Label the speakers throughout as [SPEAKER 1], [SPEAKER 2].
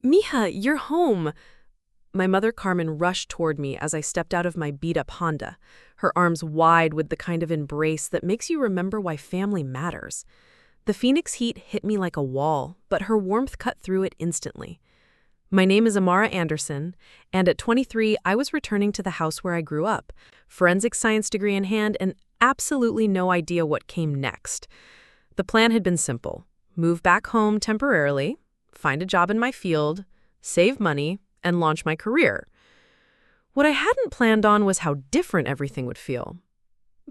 [SPEAKER 1] Mija, you're home. My mother Carmen rushed toward me as I stepped out of my beat-up Honda, her arms wide with the kind of embrace that makes you remember why family matters. The Phoenix heat hit me like a wall, but her warmth cut through it instantly. My name is Amara Anderson, and at 23, I was returning to the house where I grew up, forensic science degree in hand, and absolutely no idea what came next. The plan had been simple: move back home temporarily, find a job in my field, save money, and launch my career. What I hadn't planned on was how different everything would feel.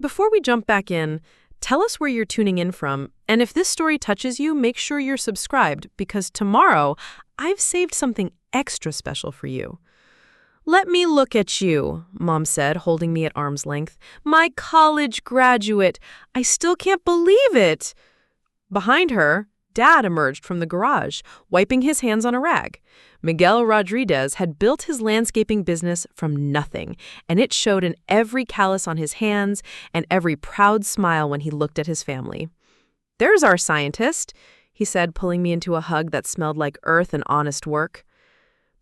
[SPEAKER 1] Before we jump back in, tell us where you're tuning in from, and if this story touches you, make sure you're subscribed, because tomorrow, I've saved something extra special for you. "Let me look at you," Mom said, holding me at arm's length. "My college graduate. I still can't believe it." Behind her, Dad emerged from the garage, wiping his hands on a rag. Miguel Rodriguez had built his landscaping business from nothing, and it showed in every callus on his hands and every proud smile when he looked at his family. "There's our scientist," he said, pulling me into a hug that smelled like earth and honest work.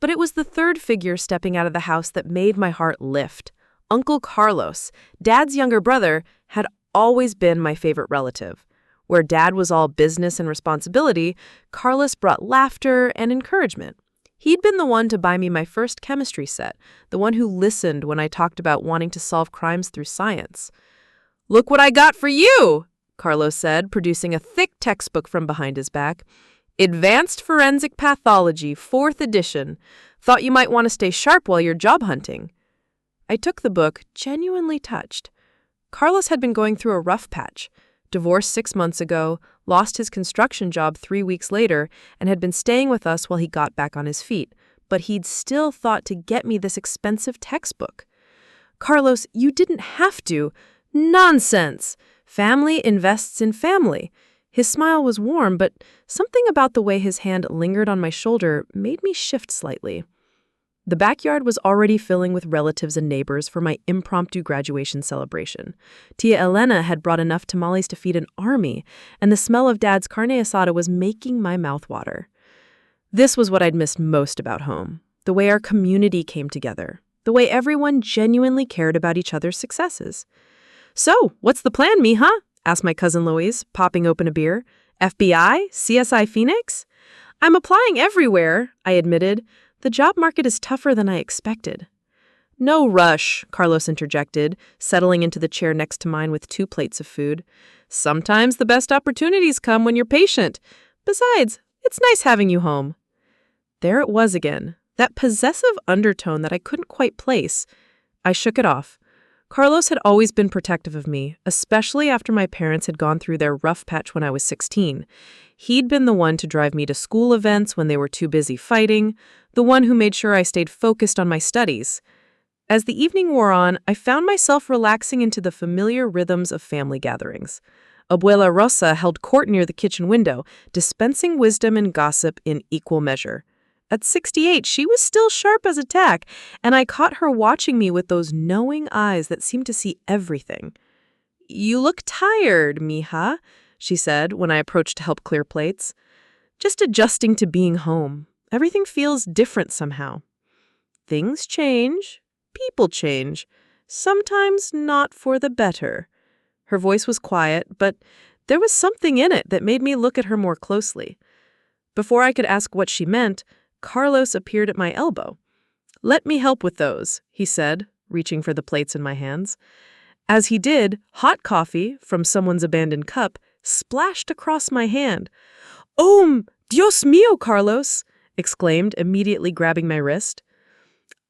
[SPEAKER 1] But it was the third figure stepping out of the house that made my heart lift. Uncle Carlos, Dad's younger brother, had always been my favorite relative. Where Dad was all business and responsibility, Carlos brought laughter and encouragement. He'd been the one to buy me my first chemistry set, the one who listened when I talked about wanting to solve crimes through science. "Look what I got for you," Carlos said, producing a thick textbook from behind his back. "Advanced Forensic Pathology, 4th edition. Thought you might want to stay sharp while you're job hunting." I took the book, genuinely touched. Carlos had been going through a rough patch. Divorced 6 months ago, lost his construction job 3 weeks later, and had been staying with us while he got back on his feet. But he'd still thought to get me this expensive textbook. "Carlos, you didn't have to." "Nonsense! Family invests in family." His smile was warm, but something about the way his hand lingered on my shoulder made me shift slightly. The backyard was already filling with relatives and neighbors for my impromptu graduation celebration. Tia Elena had brought enough tamales to feed an army, and the smell of Dad's carne asada was making my mouth water. This was what I'd missed most about home: the way our community came together, the way everyone genuinely cared about each other's successes. "So, what's the plan, Mija?" asked my cousin Louise, popping open a beer. "FBI? CSI Phoenix?" "I'm applying everywhere," I admitted. "The job market is tougher than I expected." "No rush," Carlos interjected, settling into the chair next to mine with 2 plates of food. "Sometimes the best opportunities come when you're patient. Besides, it's nice having you home." There it was again, that possessive undertone that I couldn't quite place. I shook it off. Carlos had always been protective of me, especially after my parents had gone through their rough patch when I was 16. He'd been the one to drive me to school events when they were too busy fighting, the one who made sure I stayed focused on my studies. As the evening wore on, I found myself relaxing into the familiar rhythms of family gatherings. Abuela Rosa held court near the kitchen window, dispensing wisdom and gossip in equal measure. At 68, she was still sharp as a tack, and I caught her watching me with those knowing eyes that seemed to see everything. "You look tired, Mija," she said when I approached to help clear plates. "Just adjusting to being home. Everything feels different somehow." "Things change. People change. Sometimes not for the better." Her voice was quiet, but there was something in it that made me look at her more closely. Before I could ask what she meant, Carlos appeared at my elbow. "Let me help with those," he said, reaching for the plates in my hands. As he did, hot coffee, from someone's abandoned cup, splashed across my hand. "Oh, Dios mío, Carlos!" exclaimed, immediately grabbing my wrist.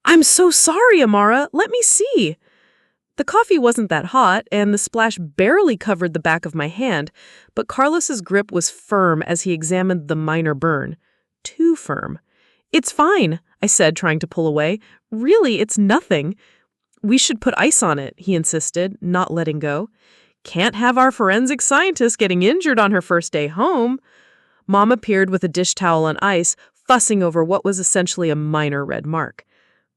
[SPEAKER 1] "I'm so sorry, Amara. Let me see." The coffee wasn't that hot, and the splash barely covered the back of my hand, but Carlos's grip was firm as he examined the minor burn. Too firm. "It's fine," I said, trying to pull away. "Really, it's nothing." "We should put ice on it," he insisted, not letting go. "Can't have our forensic scientist getting injured on her first day home." Mom appeared with a dish towel on ice, fussing over what was essentially a minor red mark.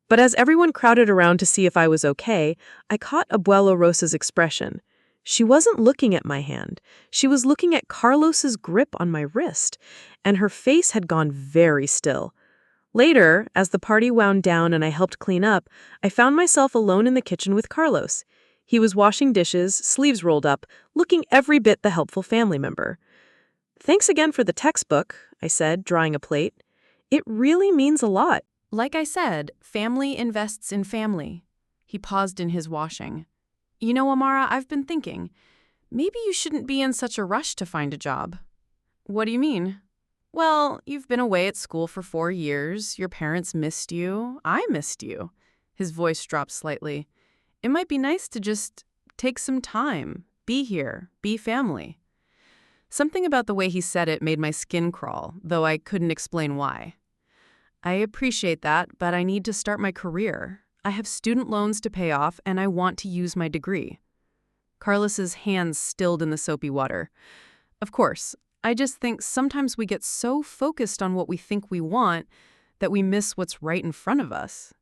[SPEAKER 1] But as everyone crowded around to see if I was okay, I caught Abuela Rosa's expression. She wasn't looking at my hand. She was looking at Carlos's grip on my wrist, and her face had gone very still. Later, as the party wound down and I helped clean up, I found myself alone in the kitchen with Carlos. He was washing dishes, sleeves rolled up, looking every bit the helpful family member. "Thanks again for the textbook," I said, drawing a plate. "It really means a lot."
[SPEAKER 2] Like I said, family invests in family. He paused in his washing. You know, Amara, I've been thinking, maybe you shouldn't be in such a rush to find a job. What do you mean? Well, you've been away at school for 4 years. Your parents missed you. I missed you. His voice dropped slightly. It might be nice to just take some time, be here, be family. Something about the way he said it made my skin crawl, though I couldn't explain why. I appreciate that, but I need to start my career. I have student loans to pay off, and I want to use my degree. Carlos's hands stilled in the soapy water. Of course, I just think sometimes we get so focused on what we think we want that we miss what's right in front of us.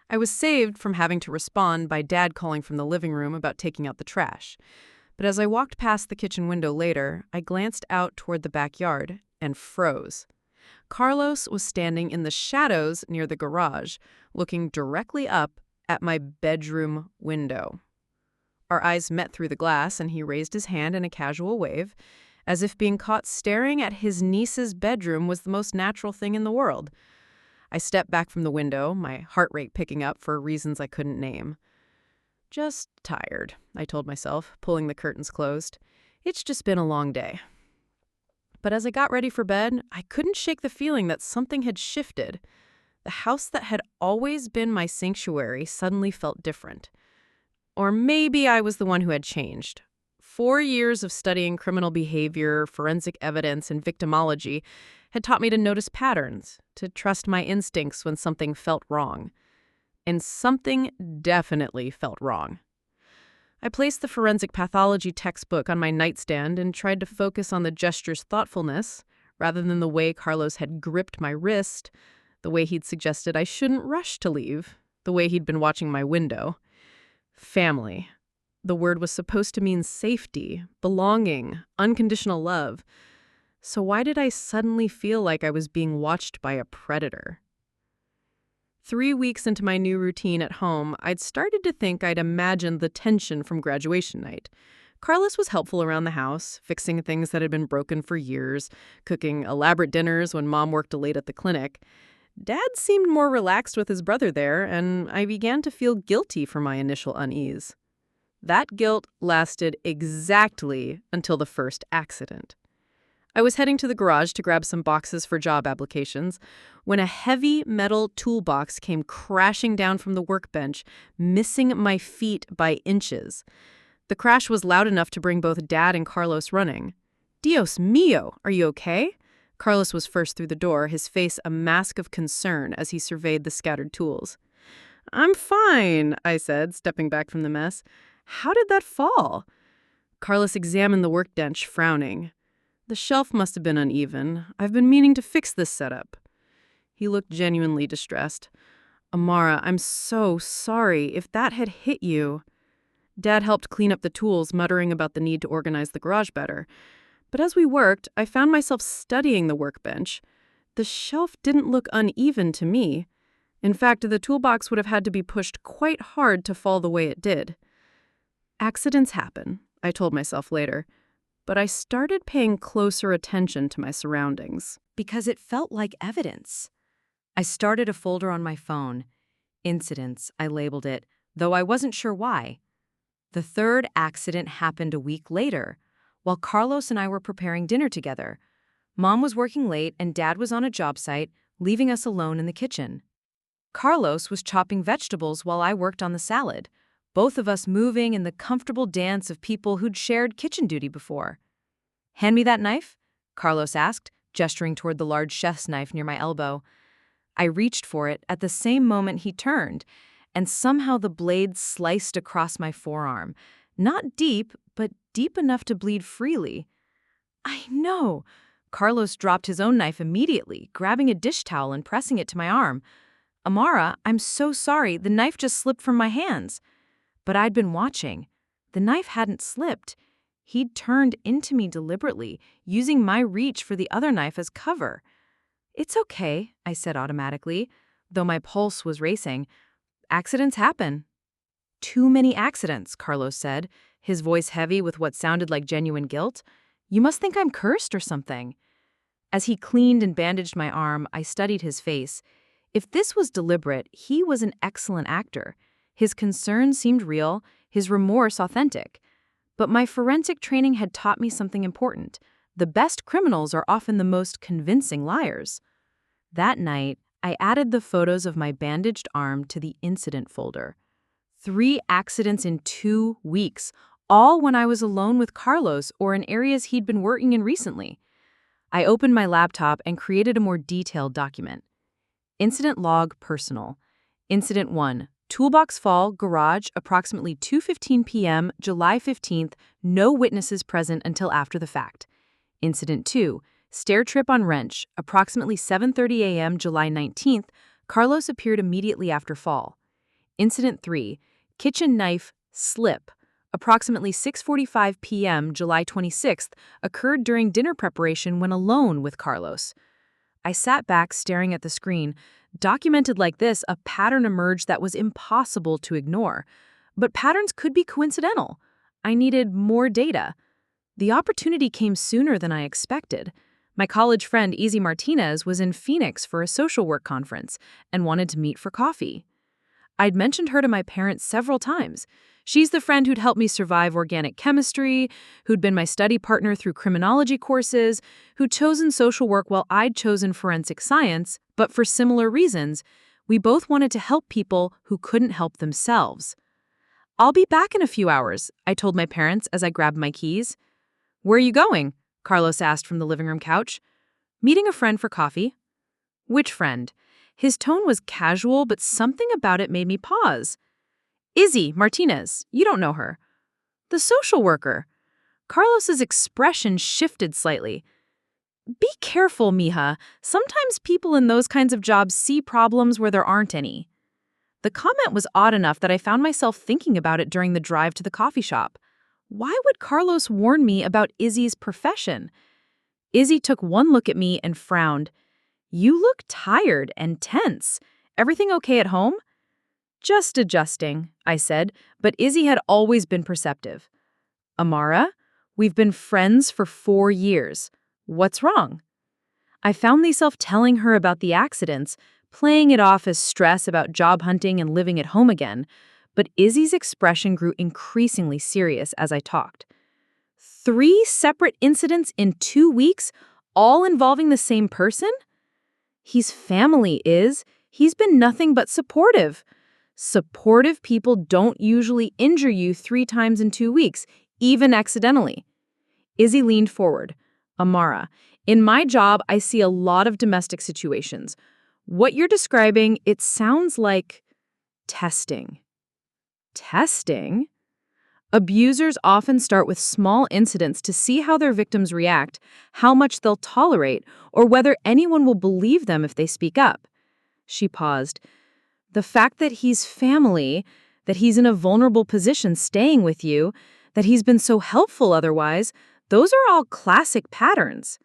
[SPEAKER 2] I was saved from having to respond by Dad calling from the living room about taking out the trash. But as I walked past the kitchen window later, I glanced out toward the backyard and froze. Carlos was standing in the shadows near the garage, looking directly up at my bedroom window. Our eyes met through the glass, and he raised his hand in a casual wave, as if being caught staring at his niece's bedroom was the most natural thing in the world. I stepped back from the window, my heart rate picking up for reasons I couldn't name. Just tired, I told myself, pulling the curtains closed. It's just been a long day. But as I got ready for bed, I couldn't shake the feeling that something had shifted. The house that had always been my sanctuary suddenly felt different. Or maybe I was the one who had changed. 4 years of studying criminal behavior, forensic evidence, and victimology had taught me to notice patterns, to trust my instincts when something felt wrong. And something definitely felt wrong. I placed the forensic pathology textbook on my nightstand and tried to focus on the gesture's thoughtfulness, rather than the way Carlos had gripped my wrist, the way he'd suggested I shouldn't rush to leave, the way he'd been watching my window. Family. The word was supposed to mean safety, belonging, unconditional love. So why did I suddenly feel like I was being watched by a predator? 3 weeks into my new routine at home, I'd started to think I'd imagined the tension from graduation night. Carlos was helpful around the house, fixing things that had been broken for years, cooking elaborate dinners when Mom worked late at the clinic. Dad seemed more relaxed with his brother there, and I began to feel guilty for my initial unease. That guilt lasted exactly until the first accident. I was heading to the garage to grab some boxes for job applications when a heavy metal toolbox came crashing down from the workbench, missing my feet by inches. The crash was loud enough to bring both Dad and Carlos running. "Dios mío, are you okay?" Carlos was first through the door, his face a mask of concern as he surveyed the scattered tools. "I'm fine," I said, stepping back from the mess. "How did that fall?" Carlos examined the workbench, frowning. "The shelf must have been uneven. I've been meaning to fix this setup." He looked genuinely distressed. "Amara, I'm so sorry. If that had hit you..." Dad helped clean up the tools, muttering about the need to organize the garage better. But as we worked, I found myself studying the workbench. The shelf didn't look uneven to me. In fact, the toolbox would have had to be pushed quite hard to fall the way it did. Accidents happen, I told myself later. But I started paying closer attention to my surroundings.
[SPEAKER 3] Because it felt like evidence. I started a folder on my phone. Incidents, I labeled it, though I wasn't sure why. The third accident happened a week later, while Carlos and I were preparing dinner together. Mom was working late and Dad was on a job site, leaving us alone in the kitchen. Carlos was chopping vegetables while I worked on the salad, both of us moving in the comfortable dance of people who'd shared kitchen duty before. "Hand me that knife?" Carlos asked, gesturing toward the large chef's knife near my elbow. I reached for it at the same moment he turned, and somehow the blade sliced across my forearm. Not deep, but deep enough to bleed freely. "I know." Carlos dropped his own knife immediately, grabbing a dish towel and pressing it to my arm. "Amara, I'm so sorry. The knife just slipped from my hands." But I'd been watching. The knife hadn't slipped. He'd turned into me deliberately, using my reach for the other knife as cover. It's okay, I said automatically, though my pulse was racing. Accidents happen. Too many accidents, Carlos said, his voice heavy with what sounded like genuine guilt. You must think I'm cursed or something. As he cleaned and bandaged my arm, I studied his face. If this was deliberate, he was an excellent actor. His concern seemed real, his remorse authentic. But my forensic training had taught me something important. The best criminals are often the most convincing liars. That night, I added the photos of my bandaged arm to the incident folder. 3 accidents in 2 weeks, all when I was alone with Carlos or in areas he'd been working in recently. I opened my laptop and created a more detailed document. Incident log personal. Incident 1. Toolbox fall, garage, approximately 2:15 p.m., July 15th, no witnesses present until after the fact. Incident 2. Stair trip on wrench, approximately 7:30 a.m., July 19th, Carlos appeared immediately after fall. Incident 3. Kitchen knife, slip, approximately 6:45 p.m., July 26th, occurred during dinner preparation when alone with Carlos. I sat back staring at the screen. Documented like this, a pattern emerged that was impossible to ignore. But patterns could be coincidental. I needed more data. The opportunity came sooner than I expected. My college friend, Izzy Martinez, was in Phoenix for a social work conference and wanted to meet for coffee. I'd mentioned her to my parents several times. She's the friend who'd helped me survive organic chemistry, who'd been my study partner through criminology courses, who'd chosen social work while I'd chosen forensic science, but for similar reasons. We both wanted to help people who couldn't help themselves. I'll be back in a few hours, I told my parents as I grabbed my keys. Where are you going? Carlos asked from the living room couch. Meeting a friend for coffee. Which friend? His tone was casual, but something about it made me pause. Izzy Martinez, you don't know her. The social worker. Carlos's expression shifted slightly. Be careful, Mija. Sometimes people in those kinds of jobs see problems where there aren't any. The comment was odd enough that I found myself thinking about it during the drive to the coffee shop. Why would Carlos warn me about Izzy's profession? Izzy took one look at me and frowned. You look tired and tense. Everything okay at home? Just adjusting, I said, but Izzy had always been perceptive. Amara, we've been friends for 4 years. What's wrong? I found myself telling her about the accidents, playing it off as stress about job hunting and living at home again, but Izzy's expression grew increasingly serious as I talked. 3 separate incidents in 2 weeks, all involving the same person? He's family, He's been nothing but supportive. Supportive people don't usually injure you 3 times in 2 weeks, even accidentally. Izzy leaned forward. Amara, in my job, I see a lot of domestic situations. What you're describing, it sounds like testing. Testing? Abusers often start with small incidents to see how their victims react, how much they'll tolerate, or whether anyone will believe them if they speak up. She paused. The fact that he's family, that he's in a vulnerable position staying with you, that he's been so helpful otherwise, those are all classic patterns.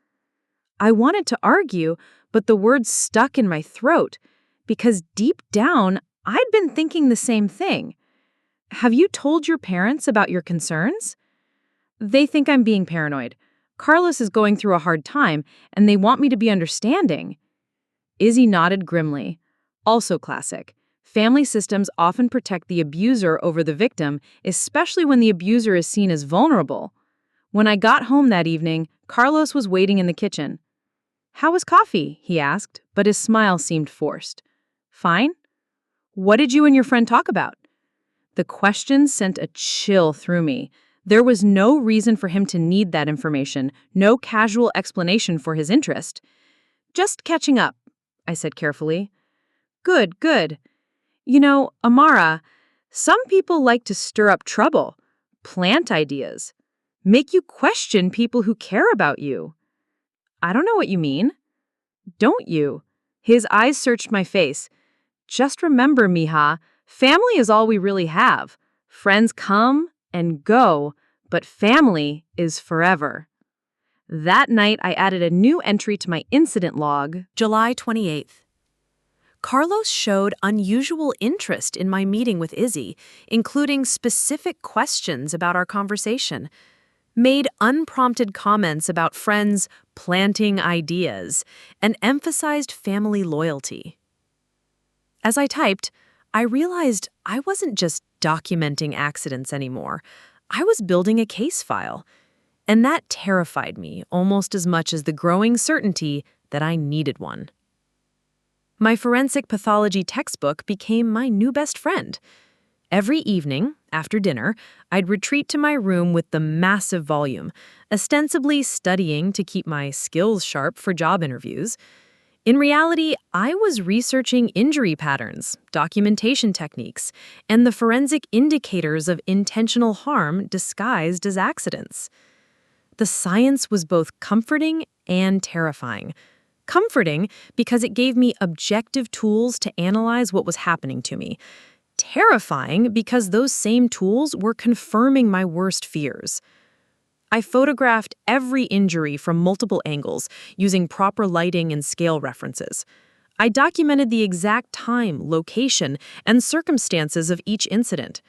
[SPEAKER 3] I wanted to argue, but the words stuck in my throat, because deep down, I'd been thinking the same thing. Have you told your parents about your concerns? They think I'm being paranoid. Carlos is going through a hard time, and they want me to be understanding. Izzy nodded grimly. Also classic. Family systems often protect the abuser over the victim, especially when the abuser is seen as vulnerable. When I got home that evening, Carlos was waiting in the kitchen. How was coffee? He asked, but his smile seemed forced. Fine. What did you and your friend talk about? The question sent a chill through me. There was no reason for him to need that information, no casual explanation for his interest. Just catching up, I said carefully. Good, good. You know, Amara, some people like to stir up trouble, plant ideas, make you question people who care about you. I don't know what you mean. Don't you? His eyes searched my face. Just remember, Mija, family is all we really have. Friends come and go, but family is forever. That night, I added a new entry to my incident log.
[SPEAKER 1] July 28th. Carlos showed unusual interest in my meeting with Izzy, including specific questions about our conversation, made unprompted comments about friends planting ideas, and emphasized family loyalty. As I typed, I realized I wasn't just documenting accidents anymore. I was building a case file, and that terrified me almost as much as the growing certainty that I needed one. My forensic pathology textbook became my new best friend. Every evening, after dinner, I'd retreat to my room with the massive volume, ostensibly studying to keep my skills sharp for job interviews. In reality, I was researching injury patterns, documentation techniques, and the forensic indicators of intentional harm disguised as accidents. The science was both comforting and terrifying. Comforting because it gave me objective tools to analyze what was happening to me. Terrifying because those same tools were confirming my worst fears. I photographed every injury from multiple angles using proper lighting and scale references. I documented the exact time, location, and circumstances of each incident.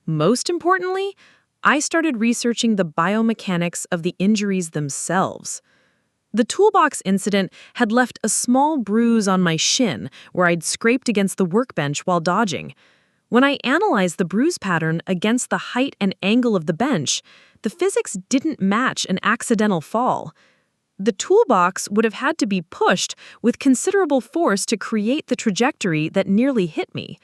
[SPEAKER 1] Most importantly, I started researching the biomechanics of the injuries themselves. The toolbox incident had left a small bruise on my shin where I'd scraped against the workbench while dodging. When I analyzed the bruise pattern against the height and angle of the bench, the physics didn't match an accidental fall. The toolbox would have had to be pushed with considerable force to create the trajectory that nearly hit me.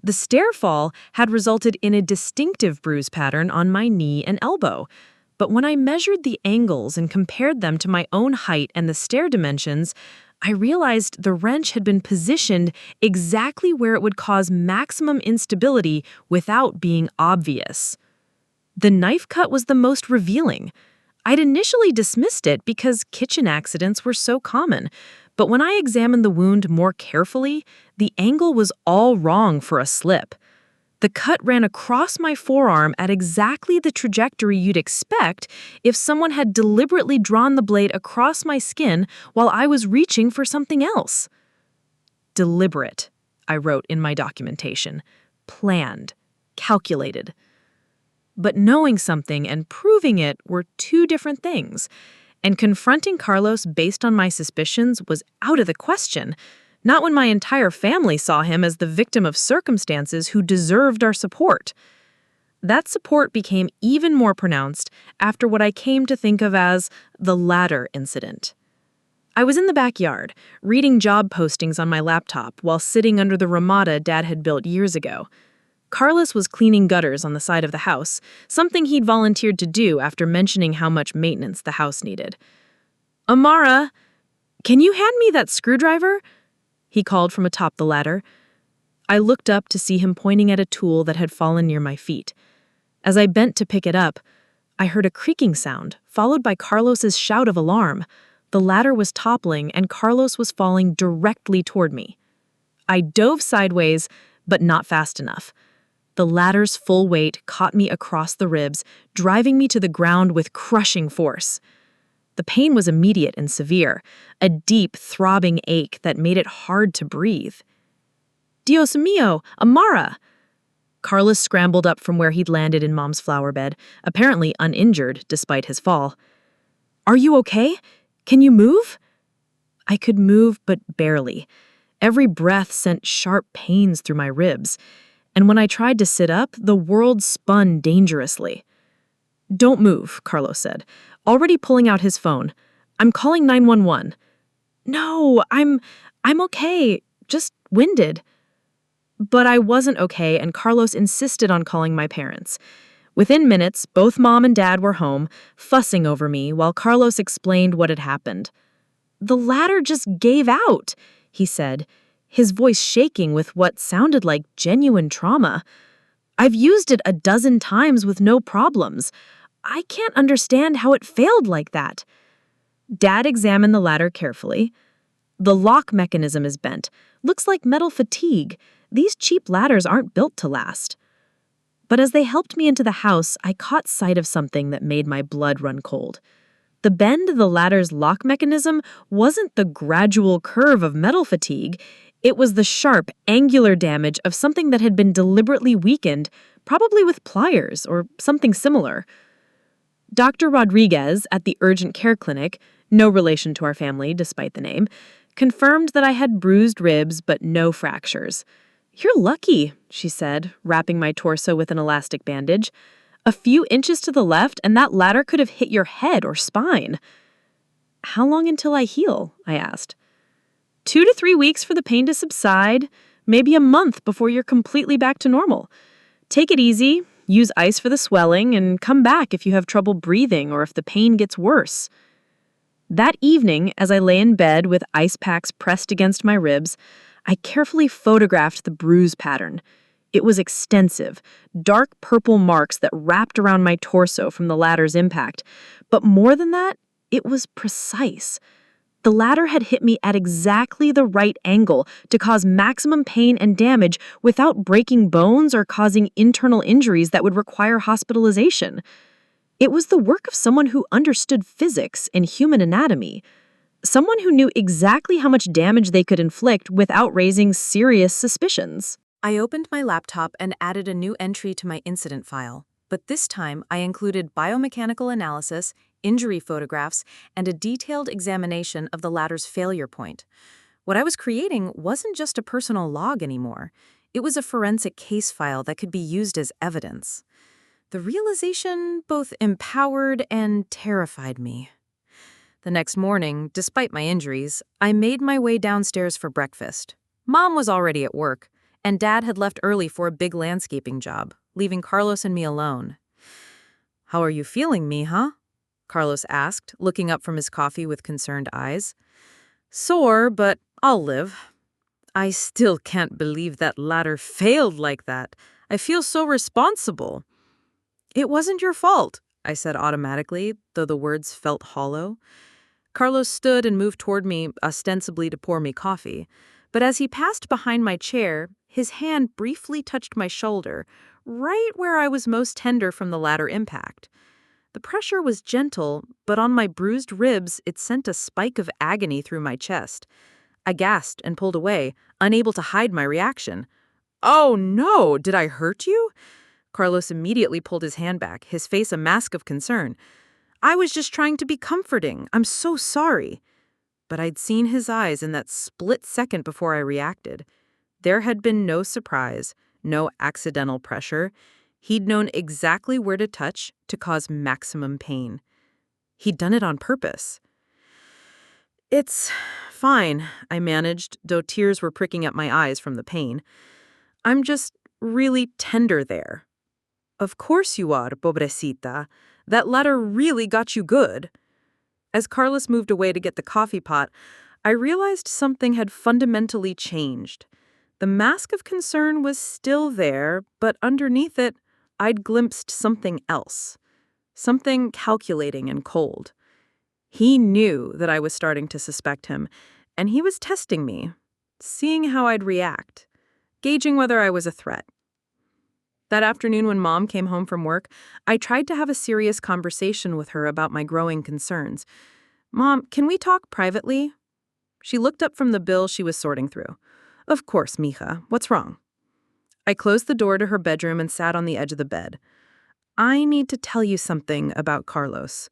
[SPEAKER 1] The stair fall had resulted in a distinctive bruise pattern on my knee and elbow. But when I measured the angles and compared them to my own height and the stair dimensions, I realized the wrench had been positioned exactly where it would cause maximum instability without being obvious. The knife cut was the most revealing. I'd initially dismissed it because kitchen accidents were so common, but when I examined the wound more carefully, the angle was all wrong for a slip. The cut ran across my forearm at exactly the trajectory you'd expect if someone had deliberately drawn the blade across my skin while I was reaching for something else. Deliberate, I wrote in my documentation. Planned. Calculated. But knowing something and proving it were two different things, and confronting Carlos based on my suspicions was out of the question. Not when my entire family saw him as the victim of circumstances who deserved our support. That support became even more pronounced after what I came to think of as the ladder incident. I was in the backyard, reading job postings on my laptop while sitting under the ramada Dad had built years ago. Carlos was cleaning gutters on the side of the house, something he'd volunteered to do after mentioning how much maintenance the house needed. "Amara, can you hand me that screwdriver?" he called from atop the ladder. I looked up to see him pointing at a tool that had fallen near my feet. As I bent to pick it up, I heard a creaking sound, followed by Carlos's shout of alarm. The ladder was toppling and Carlos was falling directly toward me. I dove sideways, but not fast enough. The ladder's full weight caught me across the ribs, driving me to the ground with crushing force. The pain was immediate and severe, a deep, throbbing ache that made it hard to breathe. "Dios mío, Amara!" Carlos scrambled up from where he'd landed in Mom's flower bed, apparently uninjured despite his fall. "Are you okay? Can you move?" I could move, but barely. Every breath sent sharp pains through my ribs, and when I tried to sit up, the world spun dangerously. "Don't move," Carlos said, already pulling out his phone. "I'm calling 911. "No, I'm okay, just winded." But I wasn't okay, and Carlos insisted on calling my parents. Within minutes, both Mom and Dad were home, fussing over me while Carlos explained what had happened. "The ladder just gave out," he said, his voice shaking with what sounded like genuine trauma. "I've used it a dozen times with no problems. I can't understand how it failed like that." Dad examined the ladder carefully. "The lock mechanism is bent. Looks like metal fatigue. These cheap ladders aren't built to last." But as they helped me into the house, I caught sight of something that made my blood run cold. The bend of the ladder's lock mechanism wasn't the gradual curve of metal fatigue. It was the sharp, angular damage of something that had been deliberately weakened, probably with pliers or something similar. Dr. Rodriguez at the urgent care clinic, no relation to our family despite the name, confirmed that I had bruised ribs but no fractures. "You're lucky," she said, wrapping my torso with an elastic bandage. "A few inches to the left and that ladder could have hit your head or spine." "How long until I heal?" I asked. 2 to 3 weeks for the pain to subside, maybe a month before you're completely back to normal. Take it easy, use ice for the swelling, and come back if you have trouble breathing or if the pain gets worse. That evening, as I lay in bed with ice packs pressed against my ribs, I carefully photographed the bruise pattern. It was extensive, dark purple marks that wrapped around my torso from the ladder's impact. But more than that, it was precise. The ladder had hit me at exactly the right angle to cause maximum pain and damage without breaking bones or causing internal injuries that would require hospitalization. It was the work of someone who understood physics and human anatomy. Someone who knew exactly how much damage they could inflict without raising serious suspicions.
[SPEAKER 2] I opened my laptop and added a new entry to my incident file, but this time I included biomechanical analysis, injury photographs, and a detailed examination of the ladder's failure point. What I was creating wasn't just a personal log anymore. It was a forensic case file that could be used as evidence. The realization both empowered and terrified me. The next morning, despite my injuries, I made my way downstairs for breakfast. Mom was already at work, and Dad had left early for a big landscaping job, leaving Carlos and me alone. "How are you feeling, Mija?" Carlos asked, looking up from his coffee with concerned eyes. "Sore, but I'll live." "I still can't believe that ladder failed like that. I feel so responsible." "It wasn't your fault," I said automatically, though the words felt hollow. Carlos stood and moved toward me, ostensibly to pour me coffee. But as he passed behind my chair, his hand briefly touched my shoulder, right where I was most tender from the ladder impact. The pressure was gentle, but on my bruised ribs it sent a spike of agony through my chest. I gasped and pulled away, unable to hide my reaction. "Oh no, did I hurt you?" Carlos immediately pulled his hand back, his face a mask of concern. "I was just trying to be comforting. I'm so sorry." But I'd seen his eyes in that split second before I reacted. There had been no surprise, no accidental pressure. He'd known exactly where to touch to cause maximum pain. He'd done it on purpose. "It's fine," I managed, though tears were pricking at my eyes from the pain. "I'm just really tender there." "Of course you are, pobrecita. That ladder really got you good." As Carlos moved away to get the coffee pot, I realized something had fundamentally changed. The mask of concern was still there, but underneath it, I'd glimpsed something else. Something calculating and cold. He knew that I was starting to suspect him, and he was testing me, seeing how I'd react, gauging whether I was a threat. That afternoon when Mom came home from work, I tried to have a serious conversation with her about my growing concerns. "Mom, can we talk privately?" She looked up from the bill she was sorting through. "Of course, Mija. What's wrong?" I closed the door to her bedroom and sat on the edge of the bed. "I need to tell you something about Carlos."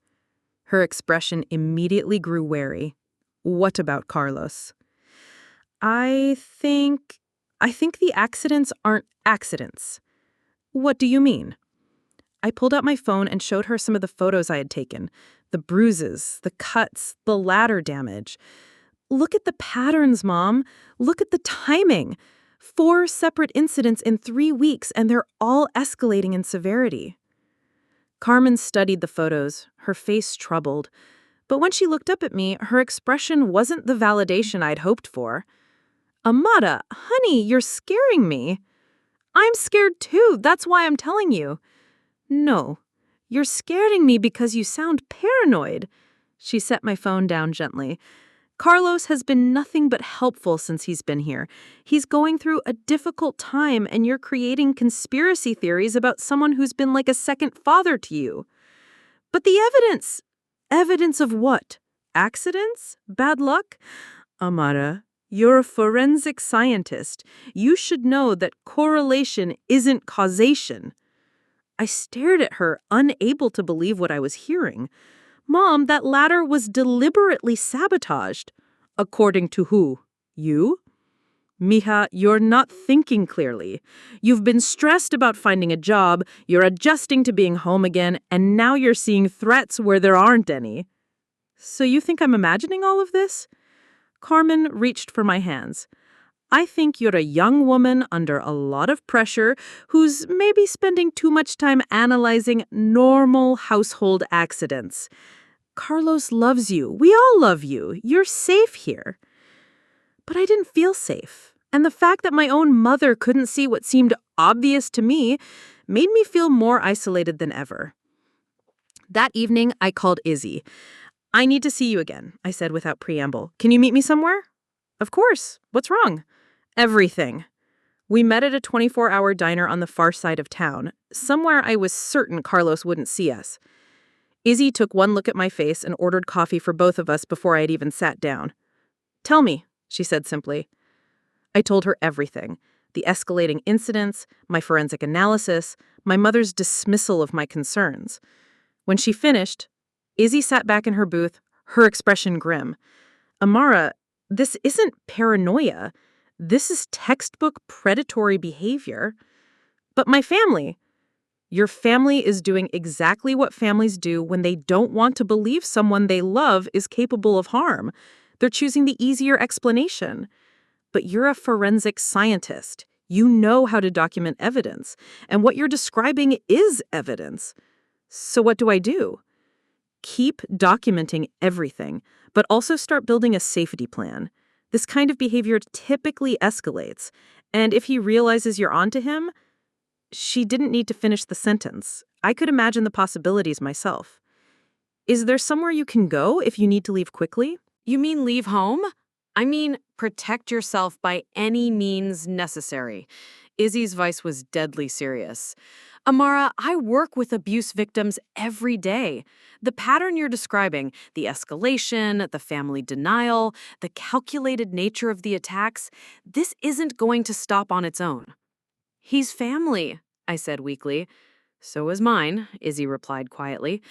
[SPEAKER 2] Her expression immediately grew wary. "What about Carlos?" I think the accidents aren't accidents." "What do you mean?" I pulled out my phone and showed her some of the photos I had taken. The bruises, the cuts, the ladder damage. "Look at the patterns, Mom. Look at the timing. 4 separate incidents in 3 weeks, and they're all escalating in severity." Carmen studied the photos, her face troubled. But when she looked up at me, her expression wasn't the validation I'd hoped for. "Amara, honey, you're scaring me." "I'm scared too. That's why I'm telling you." "No, you're scaring me because you sound paranoid." She set my phone down gently. "Carlos has been nothing but helpful since he's been here. He's going through a difficult time, and you're creating conspiracy theories about someone who's been like a second father to you." "But the evidence
[SPEAKER 1] Evidence of what? Accidents? Bad luck? Amara, you're a forensic scientist. You should know that correlation isn't causation. I stared at her, unable to believe what I was hearing. Mom, that ladder was deliberately sabotaged. According to who? You? Mija, you're not thinking clearly. You've been stressed about finding a job, you're adjusting to being home again, and now you're seeing threats where there aren't any. So you think I'm imagining all of this? Carmen reached for my hands. I think you're a young woman under a lot of pressure who's maybe spending too much time analyzing normal household accidents. Carlos loves you. We all love you. You're safe here. But I didn't feel safe. And the fact that my own mother couldn't see what seemed obvious to me made me feel more isolated than ever. That evening, I called Izzy. I need to see you again, I said without preamble. Can you meet me somewhere? Of course. What's wrong? Everything. We met at a 24-hour diner on the far side of town, somewhere I was certain Carlos wouldn't see us. Izzy took one look at my face and ordered coffee for both of us before I had even sat down. Tell me, she said simply. I told her everything. The escalating incidents, my forensic analysis, my mother's dismissal of my concerns. When she finished, Izzy sat back in her booth, her expression grim. Amara, this isn't paranoia. This is textbook predatory behavior. But my family. Your family is doing exactly what families do when they don't want to believe someone they love is capable of harm. They're choosing the easier explanation. But you're a forensic scientist. You know how to document evidence. And what you're describing is evidence. So what do I do? Keep documenting everything, but also start building a safety plan. This kind of behavior typically escalates. And if he realizes you're onto him, she didn't need to finish the sentence. I could imagine the possibilities myself. Is there somewhere you can go if you need to leave quickly?
[SPEAKER 3] You mean leave home? I mean, protect yourself by any means necessary. Izzy's voice was deadly serious. Amara, I work with abuse victims every day. The pattern you're describing, the escalation, the family denial, the calculated nature of the attacks, this isn't going to stop on its own. He's family, I said weakly. So is mine, Izzy replied quietly.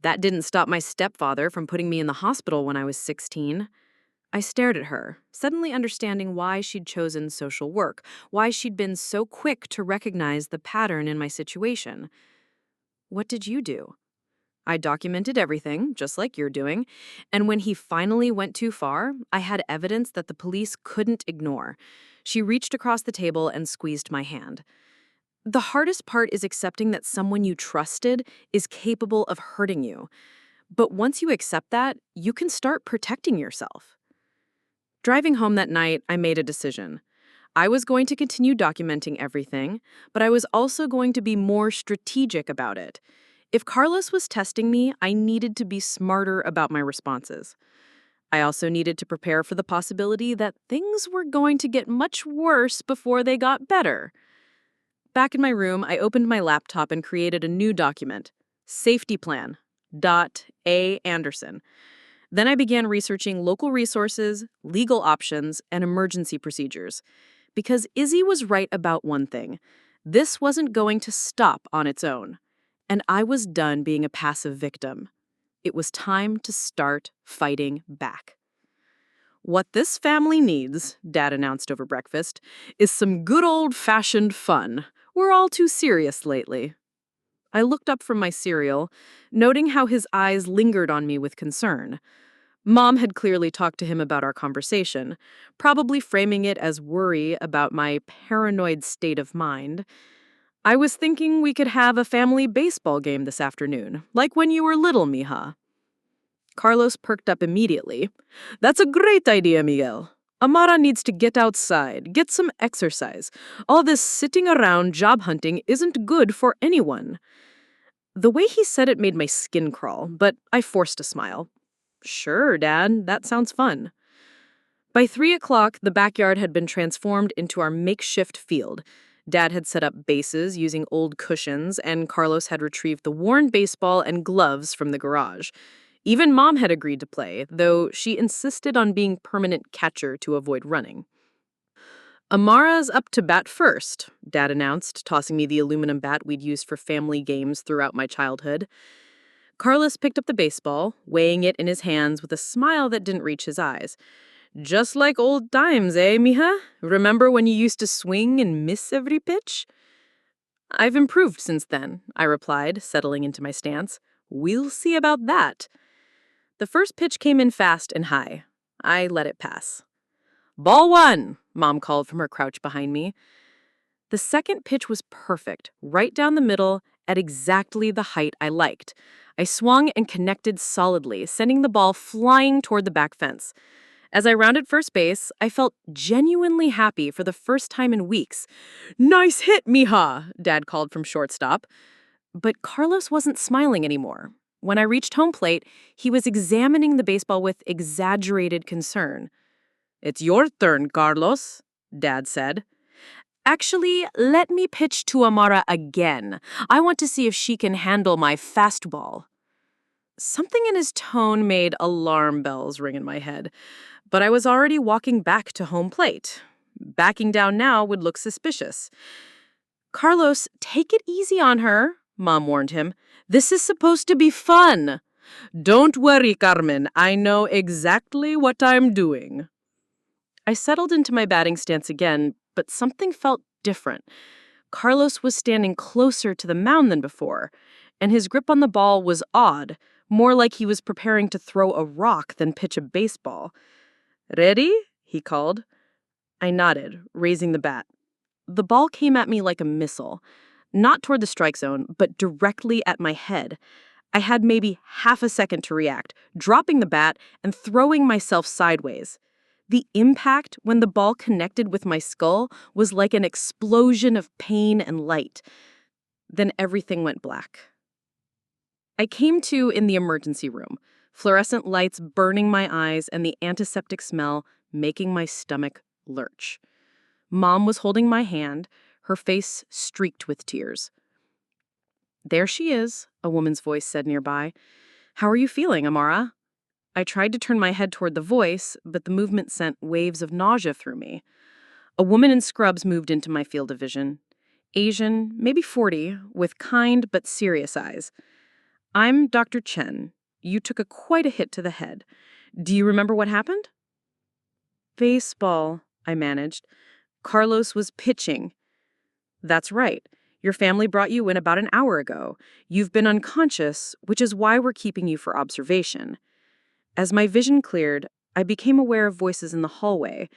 [SPEAKER 3] That didn't stop my stepfather from putting me in the hospital when I was 16. I stared at her, suddenly understanding why she'd chosen social work, why she'd been so quick to recognize the pattern in my situation. What did you do? I documented everything, just like you're doing, and when he finally went too far, I had evidence that the police couldn't ignore. She reached across the table and squeezed my hand. The hardest part is accepting that someone you trusted is capable of hurting you. But once you accept that, you can start protecting yourself. Driving home that night, I made a decision. I was going to continue documenting everything, but I was also going to be more strategic about it. If Carlos was testing me, I needed to be smarter about my responses. I also needed to prepare for the possibility that things were going to get much worse before they got better. Back in my room, I opened my laptop and created a new document, Safety Plan, A. Anderson. Then I began researching local resources, legal options, and emergency procedures. Because Izzy was right about one thing. This wasn't going to stop on its own. And I was done being a passive victim. It was time to start fighting back. What this family needs, Dad announced over breakfast, is some good old-fashioned fun. We're all too serious lately. I looked up from my cereal, noting how his eyes lingered on me with concern. Mom had clearly talked to him about our conversation, probably framing it as worry about my paranoid state of mind. I was thinking we could have a family baseball game this afternoon, like when you were little, Mija. Carlos perked up immediately. That's a great idea, Miguel. Amara needs to get outside, get some exercise. All this sitting around job hunting isn't good for anyone. The way he said it made my skin crawl, but I forced a smile. Sure, Dad, that sounds fun. By 3 o'clock, the backyard had been transformed into our makeshift field. Dad had set up bases using old cushions, and Carlos had retrieved the worn baseball and gloves from the garage.
[SPEAKER 1] Even Mom had agreed to play, though she insisted on being permanent catcher to avoid running. "Amara's up to bat first," Dad announced, tossing me the aluminum bat we'd used for family games throughout my childhood. Carlos picked up the baseball, weighing it in his hands with a smile that didn't reach his eyes. "Just like old times, eh, Mija? Remember when you used to swing and miss every pitch?" "I've improved since then," I replied, settling into my stance. "We'll see about that." The first pitch came in fast and high. I let it pass. "Ball one," Mom called from her crouch behind me. The second pitch was perfect, right down the middle, at exactly the height I liked. I swung and connected solidly, sending the ball flying toward the back fence. As I rounded first base, I felt genuinely happy for the first time in weeks. "Nice hit, Mija," Dad called from shortstop. But Carlos wasn't smiling anymore. When I reached home plate, he was examining the baseball with exaggerated concern. "It's your turn, Carlos," Dad said. "Actually, let me pitch to Amara again. I want to see if she can handle my fastball." Something in his tone made alarm bells ring in my head, but I was already walking back to home plate. Backing down now would look suspicious. "Carlos, take it easy on her," Mom warned him. "This is supposed to be fun." "Don't worry, Carmen. I know exactly what I'm doing." I settled into my batting stance again, but something felt different. Carlos was standing closer to the mound than before, and his grip on the ball was odd, more like he was preparing to throw a rock than pitch a baseball. "Ready?" he called. I nodded, raising the bat. The ball came at me like a missile, not toward the strike zone, but directly at my head. I had maybe half a second to react, dropping the bat and throwing myself sideways. The impact when the ball connected with my skull was like an explosion of pain and light. Then everything went black. I came to in the emergency room, fluorescent lights burning my eyes and the antiseptic smell making my stomach lurch. Mom was holding my hand, her face streaked with tears. "There she is," a woman's voice said nearby. "How are you feeling, Amara?" I tried to turn my head toward the voice, but the movement sent waves of nausea through me. A woman in scrubs moved into my field of vision. Asian, maybe 40, with kind but serious eyes. "I'm Dr. Chen. You took quite a hit to the head. Do you remember what happened?" "Baseball," I managed. "Carlos was pitching." "That's right. Your family brought you in about an hour ago. You've been unconscious, which is why we're keeping you for observation." As my vision cleared, I became aware of voices in the hallway.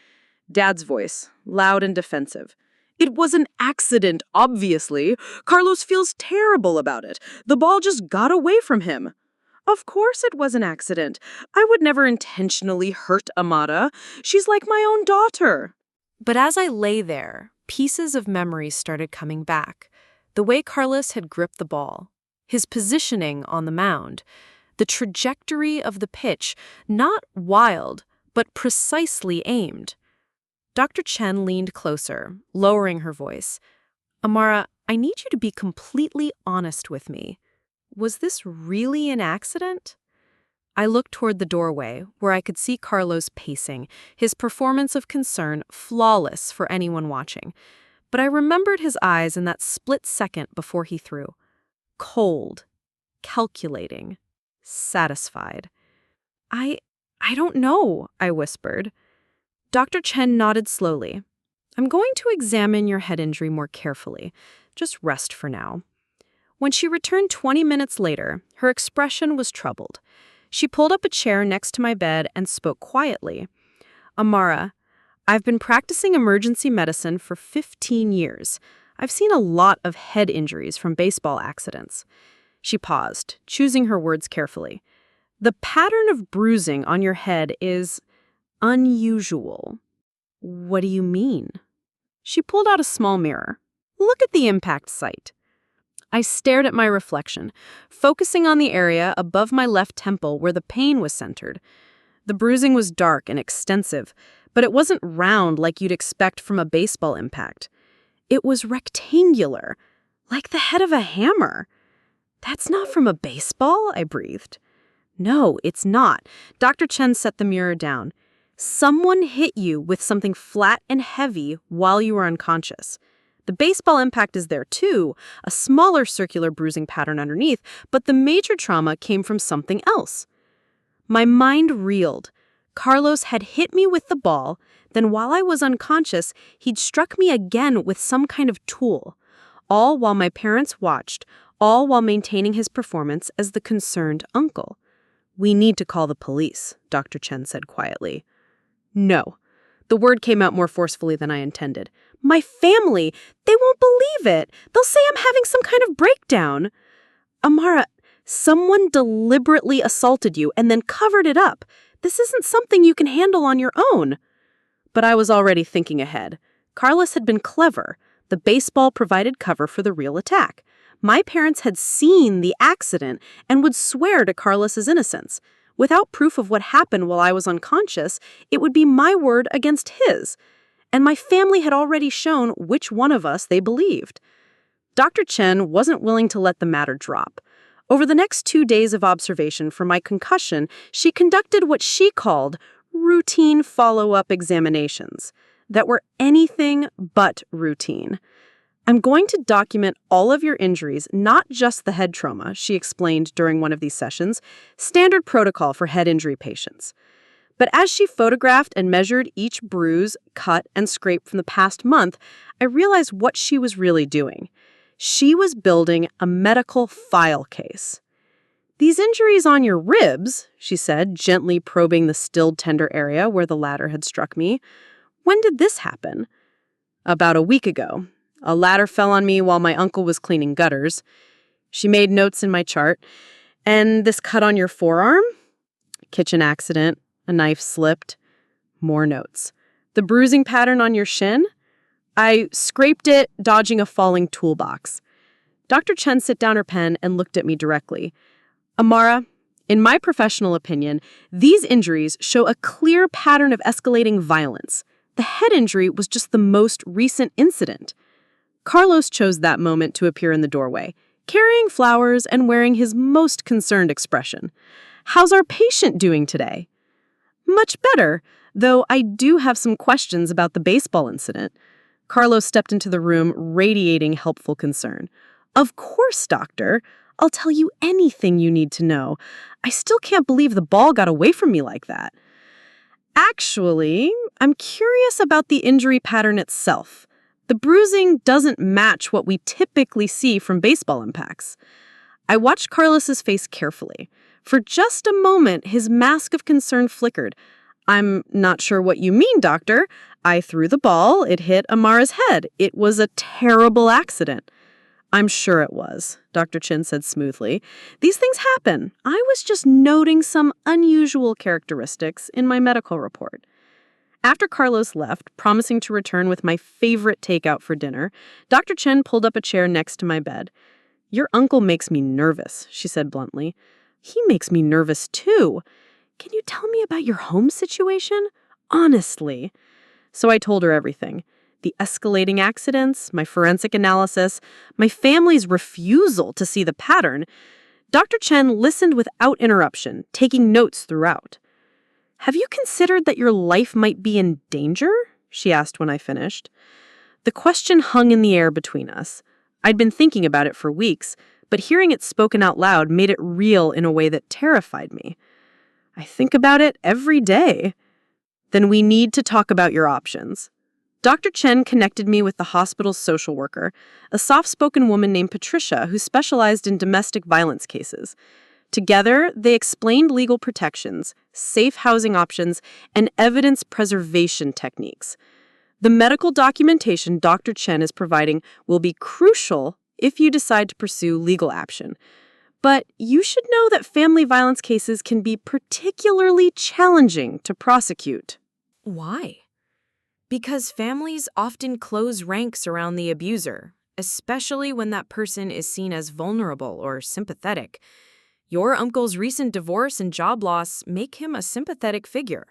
[SPEAKER 1] Dad's voice, loud and defensive. "It was an accident, obviously. Carlos feels terrible about it. The ball just got away from him." "Of course it was an accident. I would never intentionally hurt Amara. She's like my own daughter." But as I lay there, pieces of memories started coming back. The way Carlos had gripped the ball, his positioning on the mound, the trajectory of the pitch, not wild, but precisely aimed. Dr. Chen leaned closer, lowering her voice. "Amara, I need you to be completely honest with me. Was this really an accident?" I looked toward the doorway, where I could see Carlos pacing, his performance of concern flawless for anyone watching. But I remembered his eyes in that split second before he threw. Cold, calculating, satisfied. I don't know," I whispered. Dr. Chen nodded slowly. "I'm going to examine your head injury more carefully. Just rest for now." When she returned 20 minutes later, her expression was troubled. She pulled up a chair next to my bed and spoke quietly. "Amara, I've been practicing emergency medicine for 15 years. I've seen a lot of head injuries from baseball accidents." She paused, choosing her words carefully. "The pattern of bruising on your head is unusual." "What do you mean?" She pulled out a small mirror. "Look at the impact site." I stared at my reflection, focusing on the area above my left temple where the pain was centered. The bruising was dark and extensive, but it wasn't round like you'd expect from a baseball impact. It was rectangular, like the head of a hammer. "That's not from a baseball," I breathed. No, it's not. Dr. Chen set the mirror down. Someone hit you with something flat and heavy while you were unconscious. The baseball impact is there too, a smaller circular bruising pattern underneath, but the major trauma came from something else. My mind reeled. Carlos had hit me with the ball, then while I was unconscious, he'd struck me again with some kind of tool. All while my parents watched, all while maintaining his performance as the concerned uncle. "We need to call the police," Dr. Chen said quietly. No. The word came out more forcefully than I intended. "My family! They won't believe it! They'll say I'm having some kind of breakdown!" "Amara, someone deliberately assaulted you and then covered it up. This isn't something you can handle on your own." But I was already thinking ahead. Carlos had been clever. The baseball provided cover for the real attack. My parents had seen the accident and would swear to Carlos's innocence. Without proof of what happened while I was unconscious, it would be my word against his. And my family had already shown which one of us they believed. Dr. Chen wasn't willing to let the matter drop. Over the next 2 days of observation for my concussion, she conducted what she called routine follow-up examinations that were anything but routine. "I'm going to document all of your injuries, not just the head trauma," she explained during one of these sessions, standard protocol for head injury patients. But as she photographed and measured each bruise, cut, and scrape from the past month, I realized what she was really doing. She was building a medical file case. "These injuries on your ribs," she said, gently probing the still tender area where the ladder had struck me. "When did this happen?" "About a week ago. A ladder fell on me while my uncle was cleaning gutters." She made notes in my chart. "And this cut on your forearm?" "Kitchen accident. A knife slipped." More notes. "The bruising pattern on your shin?" "I scraped it, dodging a falling toolbox." Dr. Chen set down her pen and looked at me directly. "Amara, in my professional opinion, these injuries show a clear pattern of escalating violence. The head injury was just the most recent incident." Carlos chose that moment to appear in the doorway, carrying flowers and wearing his most concerned expression. "How's our patient doing today?" "Much better, though I do have some questions about the baseball incident." Carlos stepped into the room, radiating helpful concern. "Of course, doctor. I'll tell you anything you need to know. I still can't believe the ball got away from me like that." "Actually, I'm curious about the injury pattern itself. The bruising doesn't match what we typically see from baseball impacts." I watched Carlos's face carefully. For just a moment, his mask of concern flickered. "I'm not sure what you mean, doctor. I threw the ball. It hit Amara's head. It was a terrible accident." "I'm sure it was," Dr. Chin said smoothly. "These things happen. I was just noting some unusual characteristics in my medical report." After Carlos left, promising to return with my favorite takeout for dinner, Dr. Chen pulled up a chair next to my bed. "Your uncle makes me nervous," she said bluntly. "He makes me nervous too. Can you tell me about your home situation? Honestly." So I told her everything. The escalating accidents, my forensic analysis, my family's refusal to see the pattern. Dr. Chen listened without interruption, taking notes throughout. "Have you considered that your life might be in danger?" she asked when I finished. The question hung in the air between us. I'd been thinking about it for weeks, but hearing it spoken out loud made it real in a way that terrified me. "I think about it every day." "Then we need to talk about your options." Dr. Chen connected me with the hospital's social worker, a soft-spoken woman named Patricia who specialized in domestic violence cases. Together, they explained legal protections, safe housing options, and evidence preservation techniques. The medical documentation Dr. Chen is providing will be crucial if you decide to pursue legal action. But you should know that family violence cases can be particularly challenging to prosecute.
[SPEAKER 2] Why? Because families often close ranks around the abuser, especially when that person is seen as vulnerable or sympathetic. Your uncle's recent divorce and job loss make him a sympathetic figure.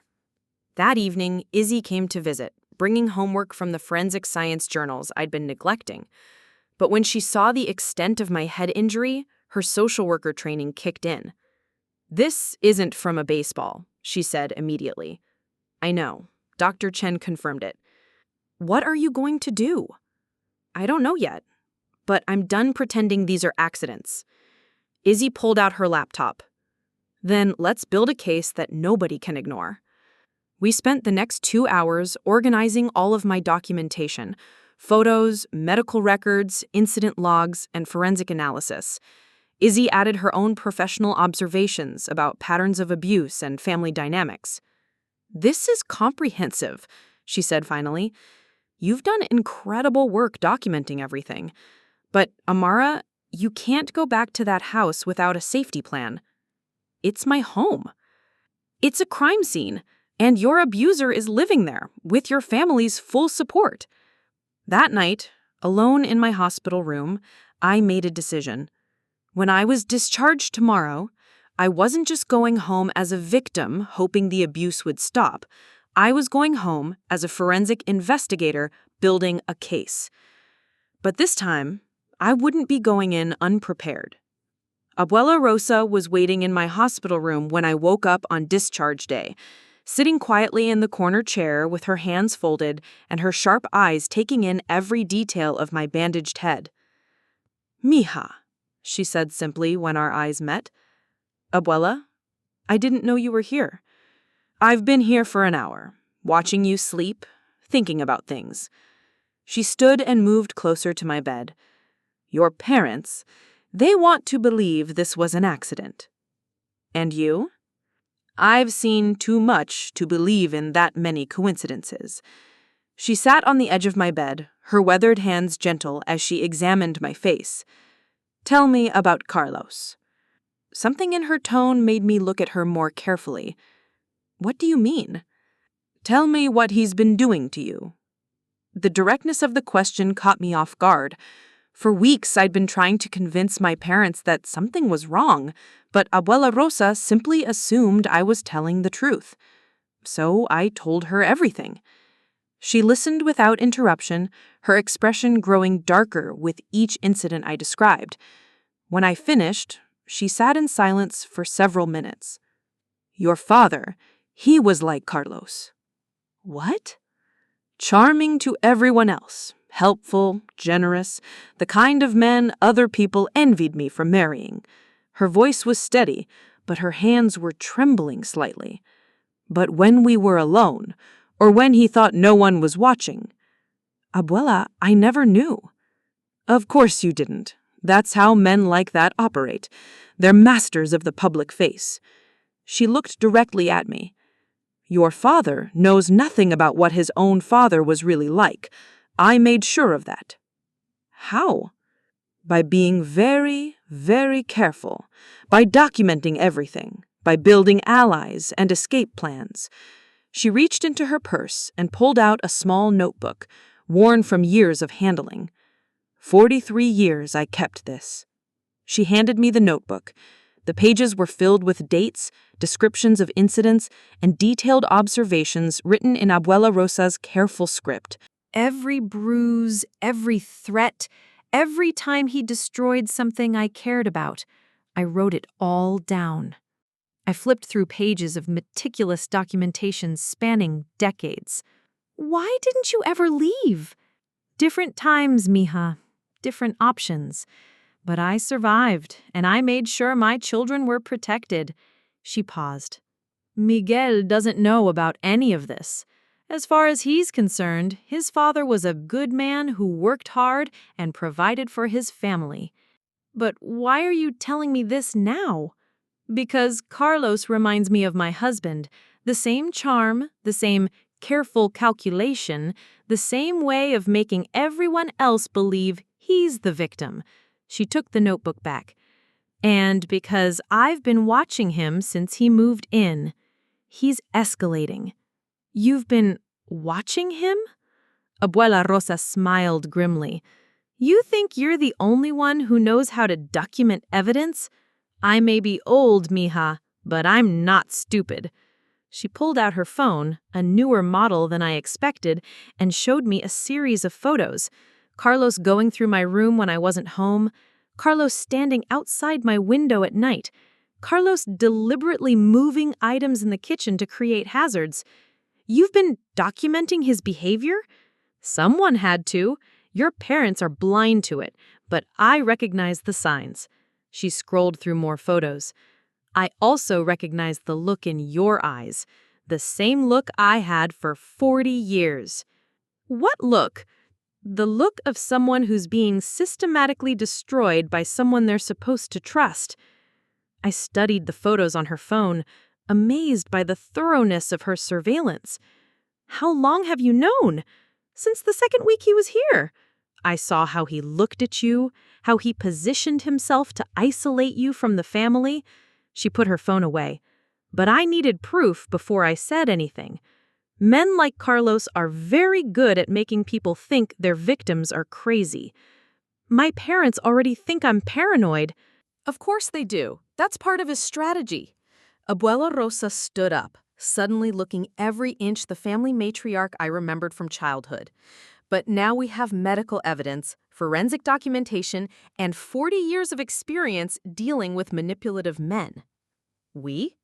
[SPEAKER 2] That evening, Izzy came to visit, bringing homework from the forensic science journals I'd been neglecting. But when she saw the extent of my head injury, her social worker training kicked in.
[SPEAKER 1] "This isn't from a baseball," she said immediately. "I know." Dr. Chen confirmed it. "What are you going to do?" "I don't know yet, but I'm done pretending these are accidents." Izzy pulled out her laptop. "Then let's build a case that nobody can ignore." We spent the next 2 hours organizing all of my documentation: photos, medical records, incident logs, and forensic analysis. Izzy added her own professional observations about patterns of abuse and family dynamics. "This is comprehensive," she said finally. "You've done incredible work documenting everything. But, Amara, you can't go back to that house without a safety plan. It's my home. It's a crime scene, and your abuser is living there with your family's full support." That night, alone in my hospital room, I made a decision. When I was discharged tomorrow, I wasn't just going home as a victim hoping the abuse would stop. I was going home as a forensic investigator building a case. But this time, I wouldn't be going in unprepared. Abuela Rosa was waiting in my hospital room when I woke up on discharge day, sitting quietly in the corner chair with her hands folded and her sharp eyes taking in every detail of my bandaged head. "Mija," she said simply when our eyes met. "Abuela, I didn't know you were here. I've been here for an hour, watching you sleep, thinking about things." She stood and moved closer to my bed. "Your parents, they want to believe this was an accident. And you? I've seen too much to believe in that many coincidences." She sat on the edge of my bed, her weathered hands gentle as she examined my face. "Tell me about Carlos." Something in her tone made me look at her more carefully. "What do you mean?" "Tell me what he's been doing to you." The directness of the question caught me off guard. For weeks, I'd been trying to convince my parents that something was wrong, but Abuela Rosa simply assumed I was telling the truth. So I told her everything. She listened without interruption, her expression growing darker with each incident I described. When I finished, she sat in silence for several minutes. "Your father, he was like Carlos." "What?" "Charming to everyone else. Helpful, generous, the kind of man other people envied me for marrying." Her voice was steady, but her hands were trembling slightly. "But when we were alone, or when he thought no one was watching—" "Abuela, I never knew." "Of course you didn't. That's how men like that operate. They're masters of the public face." She looked directly at me. "Your father knows nothing about what his own father was really like. I made sure of that." "How?" "By being very, very careful, by documenting everything, by building allies and escape plans." She reached into her purse and pulled out a small notebook, worn from years of handling. 43 years I kept this." She handed me the notebook. The pages were filled with dates, descriptions of incidents, and detailed observations written in Abuela Rosa's careful script.
[SPEAKER 3] Every bruise, every threat, every time he destroyed something I cared about, I wrote it all down. I flipped through pages of meticulous documentation spanning decades. "Why didn't you ever leave?" "Different times, Mija. Different options. But I survived, and I made sure my children were protected." She paused. "Miguel doesn't know about any of this. As far as he's concerned, his father was a good man who worked hard and provided for his family." "But why are you telling me this now?" "Because Carlos reminds me of my husband. The same charm, the same careful calculation, the same way of making everyone else believe he's the victim." She took the notebook back. "And because I've been watching him since he moved in. He's escalating." "You've been watching him?" Abuela Rosa smiled grimly. "You think you're the only one who knows how to document evidence? I may be old, Mija, but I'm not stupid." She pulled out her phone, a newer model than I expected, and showed me a series of photos. Carlos going through my room when I wasn't home, Carlos standing outside my window at night,
[SPEAKER 1] Carlos deliberately moving items in the kitchen to create hazards. You've been documenting his behavior? Someone had to. Your parents are blind to it, but I recognize the signs. She scrolled through more photos. I also recognize the look in your eyes, the same look I had for 40 years. What look? The look of someone who's being systematically destroyed by someone they're supposed to trust. I studied the photos on her phone, amazed by the thoroughness of her surveillance. How long have you known? Since the second week he was here. I saw how he looked at you, how he positioned himself to isolate you from the family. She put her phone away. But I needed proof before I said anything. Men like Carlos are very good at making people think their victims are crazy. My parents already think I'm paranoid.
[SPEAKER 2] Of course they do. That's part of his strategy. Abuela Rosa stood up, suddenly looking every inch the family matriarch I remembered from childhood. But now we have medical evidence, forensic documentation, and 40 years of experience dealing with manipulative men. We?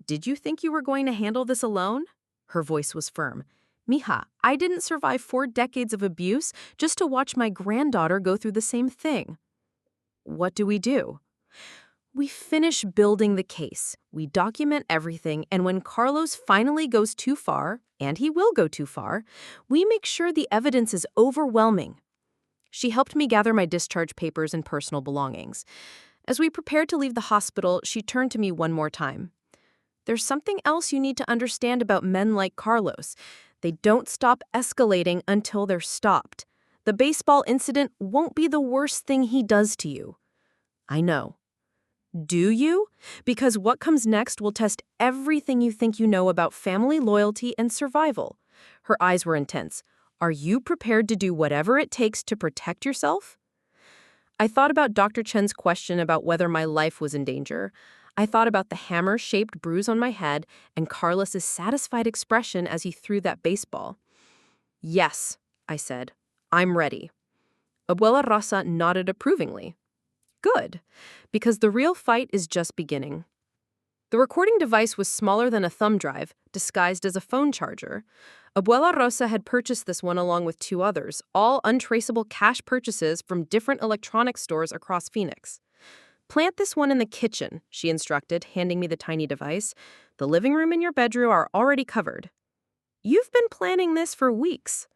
[SPEAKER 2] Did you think you were going to handle this alone? Her voice was firm. Mija, I didn't survive 4 decades of abuse just to watch my granddaughter go through the same thing. What do? We finish building the case. We document everything, and when Carlos finally goes too far, and he will go too far, we make sure the evidence is overwhelming. She helped me gather my discharge papers and personal belongings. As we prepared to leave the hospital, she turned to me one more time. There's something else you need to understand about men like Carlos. They don't stop escalating until they're stopped. The baseball incident won't be the worst thing he does to you. I know. Do you? Because what comes next will test everything you think you know about family loyalty and survival. Her eyes were intense. Are you prepared to do whatever it takes to protect yourself? I thought about Dr. Chen's question about whether my life was in danger. I thought about the hammer-shaped bruise on my head and Carlos's satisfied expression as he threw that baseball. Yes, I said. I'm ready. Abuela Rosa nodded approvingly. Good, because the real fight is just beginning. The recording device was smaller than a thumb drive, disguised as a phone charger. Abuela Rosa had purchased this one along with 2 others, all untraceable cash purchases from different electronics stores across Phoenix. Plant this one in the kitchen, she instructed, handing me the tiny device. The living room and your bedroom are already covered. You've been planning this for weeks.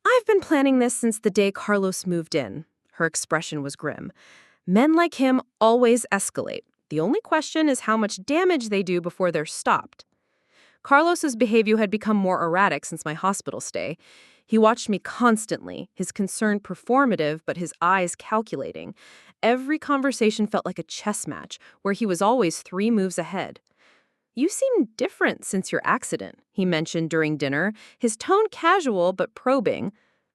[SPEAKER 2] I've been planning this since the day Carlos moved in. Her expression was grim. Men like him always escalate. The only question is how much damage they do before they're stopped. Carlos's behavior had become more erratic since my hospital stay. He watched me constantly, his concern performative but his eyes calculating. Every conversation felt like a chess match, where he was always 3 moves ahead. You seem different since your accident, he mentioned during dinner, his tone casual but probing.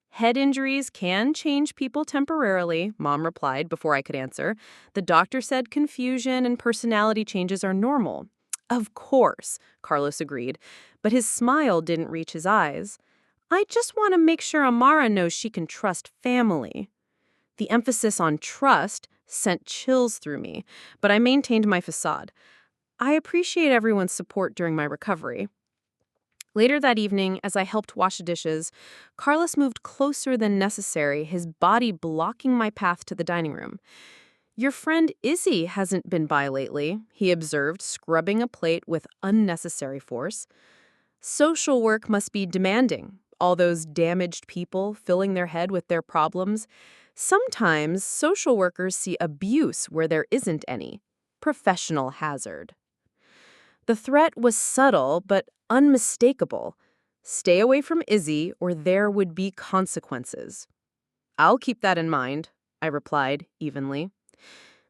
[SPEAKER 2] Head injuries can change people temporarily, Mom replied before I could answer. The doctor said confusion and personality changes are normal. Of course, Carlos agreed, but his smile didn't reach his eyes. I just want to make sure Amara knows she can trust family. The emphasis on trust sent chills through me, but I maintained my facade. I appreciate everyone's support during my recovery. Later that evening, as I helped wash the dishes, Carlos moved closer than necessary, his body blocking my path to the dining room. Your friend Izzy hasn't been by lately, he observed, scrubbing a plate with unnecessary force. Social work must be demanding, all those damaged people filling their head with their problems. Sometimes social workers see abuse where there isn't any. Professional hazard. The threat was subtle but unmistakable. Stay away from Izzy or there would be consequences. I'll keep that in mind, I replied evenly.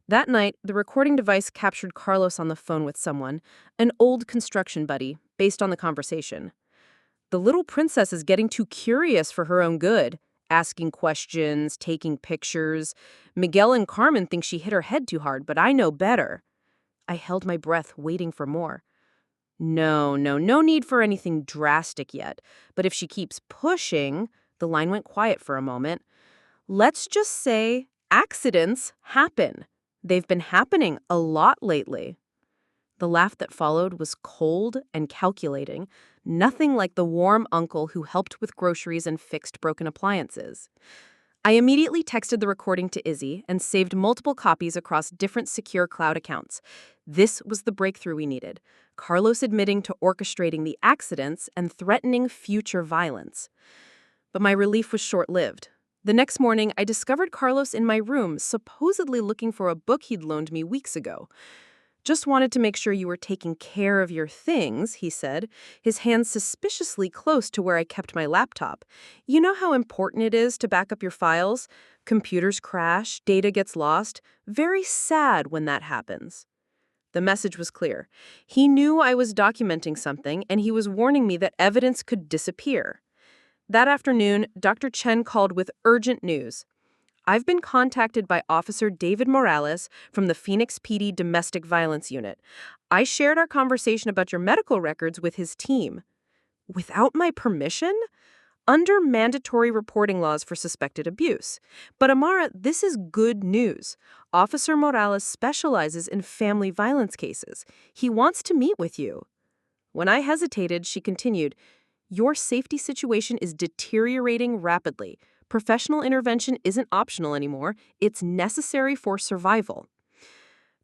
[SPEAKER 2] That night, the recording device captured Carlos on the phone with someone, an old construction buddy, based on the conversation. The little princess is getting too curious for her own good, asking questions, taking pictures. Miguel and Carmen think she hit her head too hard, but I know better. I held my breath, waiting for more. No need for anything drastic yet. But if she keeps pushing, the line went quiet for a moment. Let's just say accidents happen.
[SPEAKER 1] They've been happening a lot lately. The laugh that followed was cold and calculating, nothing like the warm uncle who helped with groceries and fixed broken appliances. I immediately texted the recording to Izzy and saved multiple copies across different secure cloud accounts. This was the breakthrough we needed. Carlos admitting to orchestrating the accidents and threatening future violence. But my relief was short-lived. The next morning, I discovered Carlos in my room, supposedly looking for a book he'd loaned me weeks ago. "Just wanted to make sure you were taking care of your things," he said, his hands suspiciously close to where I kept my laptop. "You know how important it is to back up your files? Computers crash, data gets lost. Very sad when that happens." The message was clear. He knew I was documenting something, and he was warning me that evidence could disappear. That afternoon, Dr. Chen called with urgent news. "I've been contacted by Officer David Morales from the Phoenix PD Domestic Violence Unit. I shared our conversation about your medical records with his team." Without my permission? Under mandatory reporting laws for suspected abuse. But Amara, this is good news. Officer Morales specializes in family violence cases. He wants to meet with you. When I hesitated, she continued, "Your safety situation is deteriorating rapidly. Professional intervention isn't optional anymore. It's necessary for survival."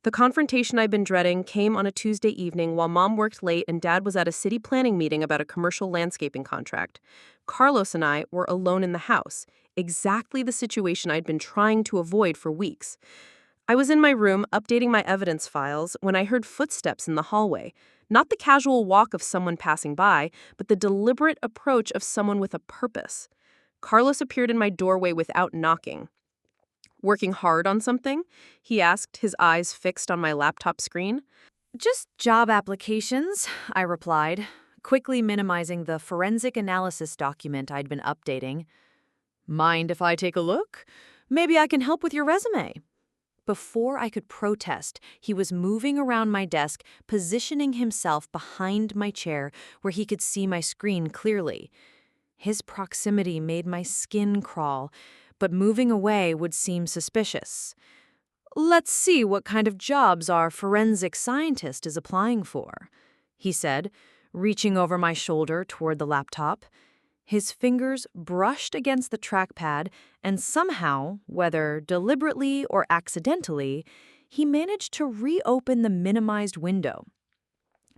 [SPEAKER 1] The confrontation I'd been dreading came on a Tuesday evening while Mom worked late and Dad was at a city planning meeting about a commercial landscaping contract. Carlos and I were alone in the house, exactly the situation I'd been trying to avoid for weeks. I was in my room updating my evidence files when I heard footsteps in the hallway. Not the casual walk of someone passing by, but the deliberate approach of someone with a purpose. Carlos appeared in my doorway without knocking. "Working hard on something?" he asked, his eyes fixed on my laptop screen.
[SPEAKER 3] "Just job applications," I replied, quickly minimizing the forensic analysis document I'd been updating. "Mind if I take a look? Maybe I can help with your resume." Before I could protest, he was moving around my desk, positioning himself behind my chair where he could see my screen clearly. His proximity made my skin crawl, but moving away would seem suspicious. "Let's see what kind of jobs our forensic scientist is applying for," he said, reaching over my shoulder toward the laptop. His fingers brushed against the trackpad, and somehow, whether deliberately or accidentally, he managed to reopen the minimized window.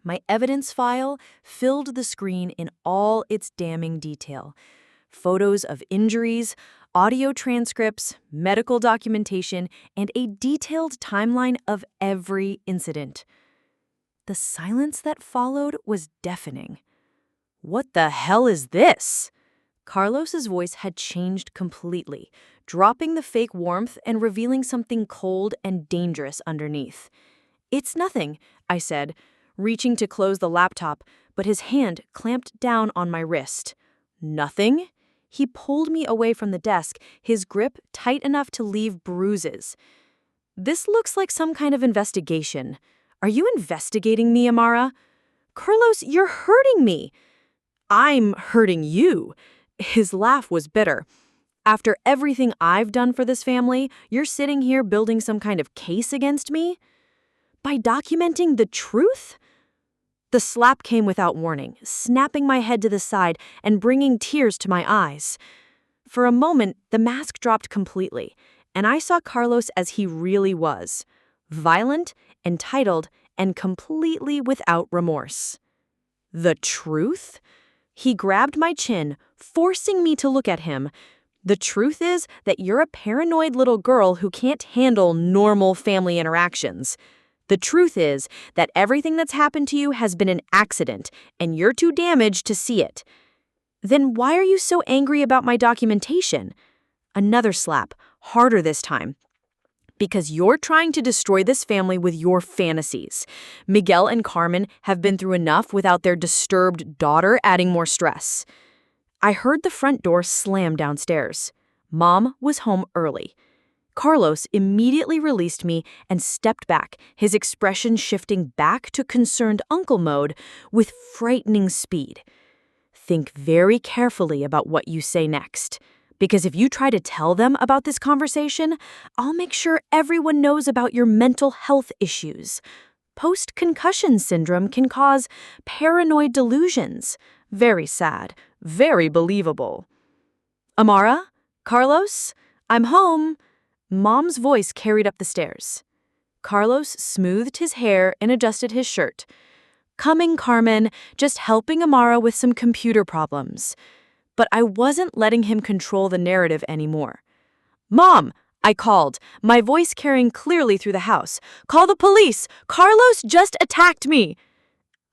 [SPEAKER 3] My evidence file filled the screen in all its damning detail. Photos of injuries, audio transcripts, medical documentation, and a detailed timeline of every incident. The silence that followed was deafening. "What the hell is this?" Carlos's voice had changed completely, dropping the fake warmth and revealing something cold and dangerous underneath. "It's nothing," I said, reaching to close the laptop, but his hand clamped down on my wrist. "Nothing?" He pulled me away from the desk, his grip tight enough to leave bruises. "This looks like some kind of investigation. Are you investigating me, Amara?" "Carlos, you're hurting me." "I'm hurting you." His laugh was bitter. "After everything I've done for this family, you're sitting here building some kind of case against me? By documenting the truth?" The slap came without warning, snapping my head to the side and bringing tears to my eyes. For a moment, the mask dropped completely, and I saw Carlos as he really was: violent, entitled, and completely without remorse. "The truth?" He grabbed my chin, forcing me to look at him. "The truth is that you're a paranoid little girl who can't handle normal family interactions. The truth is that everything that's happened to you has been an accident, and you're too damaged to see it." "Then why are you so angry about my documentation?" Another slap, harder this time. "Because you're trying to destroy this family with your fantasies. Miguel and Carmen have been through enough without their disturbed daughter adding more stress." I heard the front door slam downstairs. Mom was home early. Carlos immediately released me and stepped back, his expression shifting back to concerned uncle mode with frightening speed. "Think very carefully about what you say next.
[SPEAKER 1] Because if you try to tell them about this conversation, I'll make sure everyone knows about your mental health issues. Post-concussion syndrome can cause paranoid delusions. Very sad. Very believable. Amara? Carlos? I'm home. Mom's voice carried up the stairs. Carlos smoothed his hair and adjusted his shirt. Coming, Carmen, just helping Amara with some computer problems. But I wasn't letting him control the narrative anymore. Mom! I called, my voice carrying clearly through the house. Call the police! Carlos just attacked me!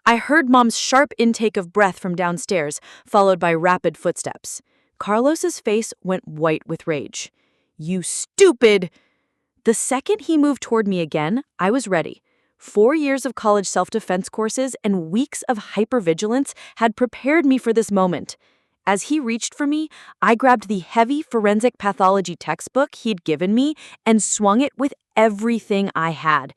[SPEAKER 1] I heard Mom's sharp intake of breath from downstairs, followed by rapid footsteps. Carlos's face went white with rage. You stupid! The second he moved toward me again, I was ready. 4 years of college self-defense courses and weeks of hypervigilance had prepared me for this moment. As he reached for me, I grabbed the heavy forensic pathology textbook he'd given me and swung it with everything I had.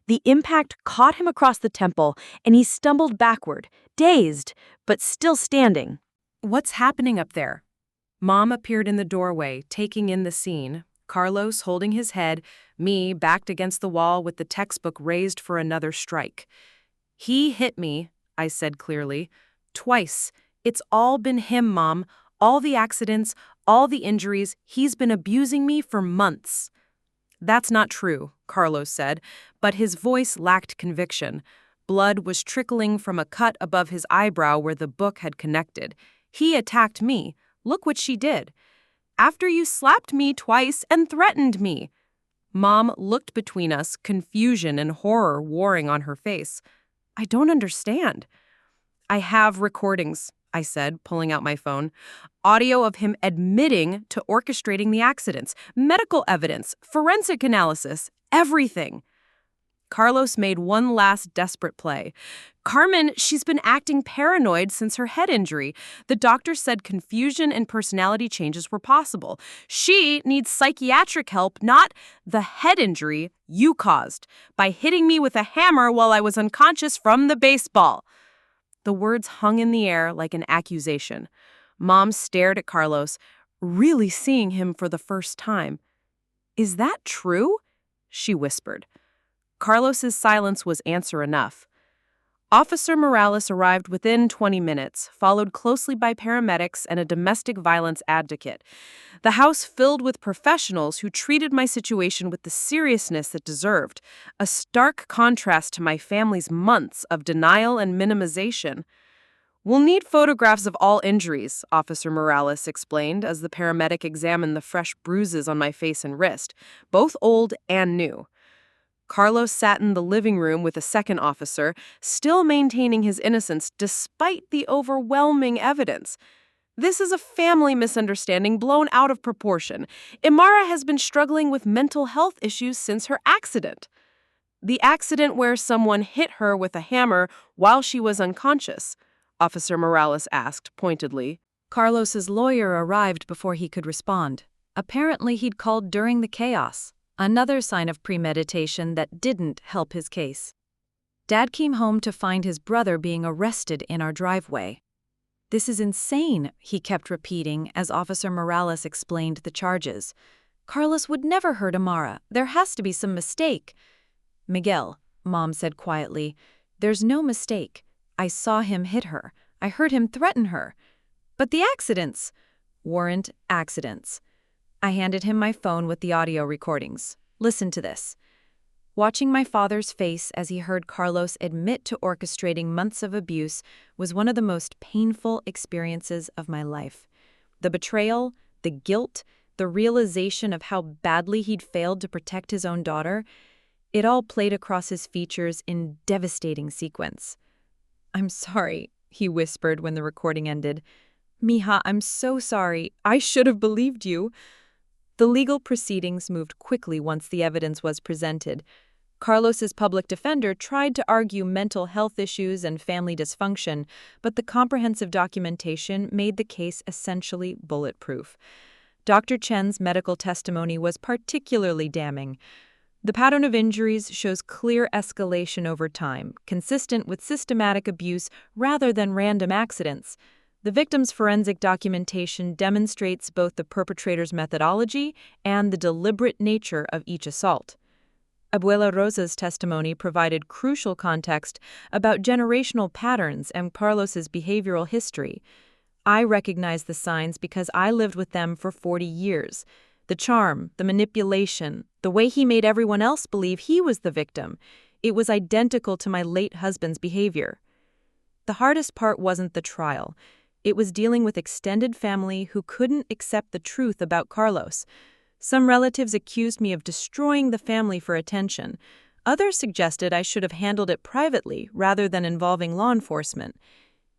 [SPEAKER 1] The impact caught him across the temple, and he stumbled backward, dazed, but still standing.
[SPEAKER 2] What's happening up there? Mom appeared in the doorway, taking in the scene. Carlos holding his head, me backed against the wall with the textbook raised for another strike. He hit me, I said clearly, twice. It's all been him, Mom. All the accidents, all the injuries. He's been abusing me for months. That's not true, Carlos said, but his voice lacked conviction. Blood was trickling from a cut above his eyebrow where the book had connected. He attacked me. Look what she did. After you slapped me twice and threatened me. Mom looked between us, confusion and horror warring on her face. I don't understand. I have recordings, I said, pulling out my phone. Audio of him admitting to orchestrating the accidents, medical evidence, forensic analysis, everything. Carlos made one last desperate play. Carmen, she's been acting paranoid since her head injury. The doctor said confusion and personality changes were possible. She needs psychiatric help, not the head injury you caused by hitting me with a hammer while I was unconscious from the baseball. The words hung in the air like an accusation. Mom stared at Carlos, really seeing him for the first time. Is that true? She whispered. Carlos's silence was answer enough. Officer Morales arrived within 20 minutes, followed closely by paramedics and a domestic violence advocate. The house filled with professionals who treated my situation with the seriousness it deserved, a stark contrast to my family's months of denial and minimization. We'll need photographs of all injuries, Officer Morales explained as the paramedic examined the fresh bruises on my face and wrist, both old and new. Carlos sat in the living room with a second officer, still maintaining his innocence despite the overwhelming evidence. This is a family misunderstanding blown out of proportion. Amara has been struggling with mental health issues since her accident. The accident where someone hit her with a hammer while she was unconscious, Officer Morales asked pointedly.
[SPEAKER 3] Carlos's lawyer arrived before he could respond. Apparently he'd called during the chaos. Another sign of premeditation that didn't help his case. Dad came home to find his brother being arrested in our driveway. This is insane, he kept repeating as Officer Morales explained the charges. Carlos would never hurt Amara. There has to be some mistake. Miguel, Mom said quietly, there's no mistake. I saw him hit her. I heard him threaten her. But the accidents weren't accidents. I handed him my phone with the audio recordings. Listen to this. Watching my father's face as he heard Carlos admit to orchestrating months of abuse was one of the most painful experiences of my life. The betrayal, the guilt, the realization of how badly he'd failed to protect his own daughter, it all played across his features in devastating sequence. I'm sorry, he whispered when the recording ended. Mija, I'm so sorry. I should have believed you. The legal proceedings moved quickly once the evidence was presented. Carlos's public defender tried to argue mental health issues and family dysfunction, but the comprehensive documentation made the case essentially bulletproof. Dr. Chen's medical testimony was particularly damning. The pattern of injuries shows clear escalation over time, consistent with systematic abuse rather than random accidents. The victim's forensic documentation demonstrates both the perpetrator's methodology and the deliberate nature of each assault. Abuela Rosa's testimony provided crucial context about generational patterns and Carlos's behavioral history. I recognize the signs because I lived with them for 40 years. The charm, the manipulation, the way he made everyone else believe he was the victim. It was identical to my late husband's behavior. The hardest part wasn't the trial. It was dealing with extended family who couldn't accept the truth about Carlos. Some relatives accused me of destroying the family for attention. Others suggested I should have handled it privately rather than involving law enforcement.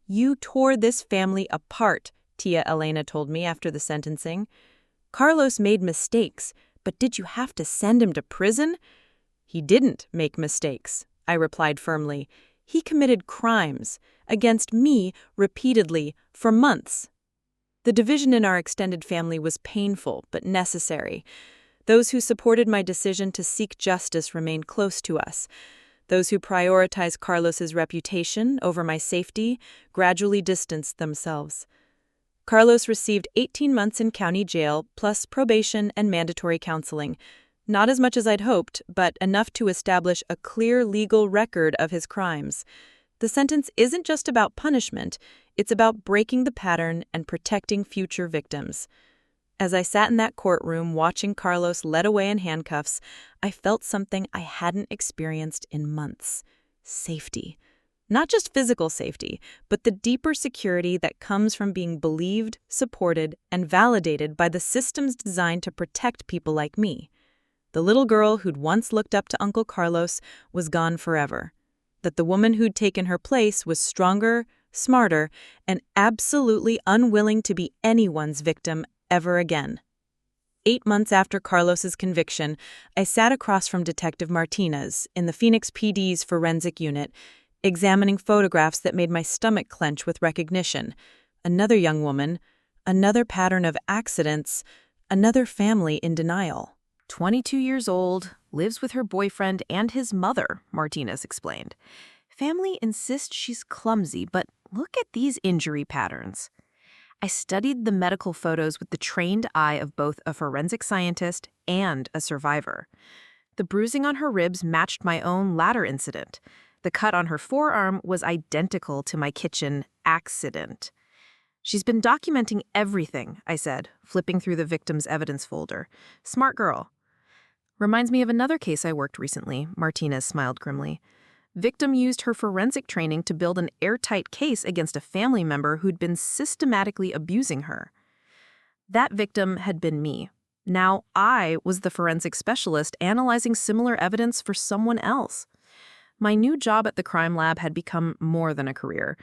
[SPEAKER 3] "You tore this family apart," Tia Elena told me after the sentencing. "Carlos made mistakes, but did you have to send him to prison?" "He didn't make mistakes," I replied firmly. "He committed crimes against me repeatedly for months." The division in our extended family was painful but necessary. Those who supported my decision to seek justice remained close to us. Those who prioritized Carlos's reputation over my safety gradually distanced themselves. Carlos received 18 months in county jail, plus probation and mandatory counseling. Not as much as I'd hoped, but enough to establish a clear legal record of his crimes. The sentence isn't just about punishment, it's about breaking the pattern and protecting future victims. As I sat in that courtroom watching Carlos led away in handcuffs, I felt something I hadn't experienced in months. Safety. Not just physical safety, but the deeper security that comes from being believed, supported, and validated by the systems designed to protect people like me. The little girl who'd once looked up to Uncle Carlos was gone forever. That the woman who'd taken her place was stronger, smarter, and absolutely unwilling to be anyone's victim ever again. 8 months after Carlos's conviction, I sat across from Detective Martinez in the Phoenix PD's forensic unit, examining photographs that made my stomach clench with recognition. Another young woman, another pattern of accidents, another family in denial.
[SPEAKER 2] 22 years old, lives with her boyfriend and his mother, Martinez explained. Family insists she's clumsy, but look at these injury patterns. I studied the medical photos with the trained eye of both a forensic scientist and a survivor. The bruising on her ribs matched my own ladder incident. The cut on her forearm was identical to my kitchen accident. "She's been documenting everything," I said, flipping through the victim's evidence folder. "Smart girl." "Reminds me of another case I worked recently," Martinez smiled grimly. Victim used her forensic training to build an airtight case against a family member who'd been systematically abusing her. That victim had been me. Now I was the forensic specialist analyzing similar evidence for someone else. My new job at the crime lab had become more than a career.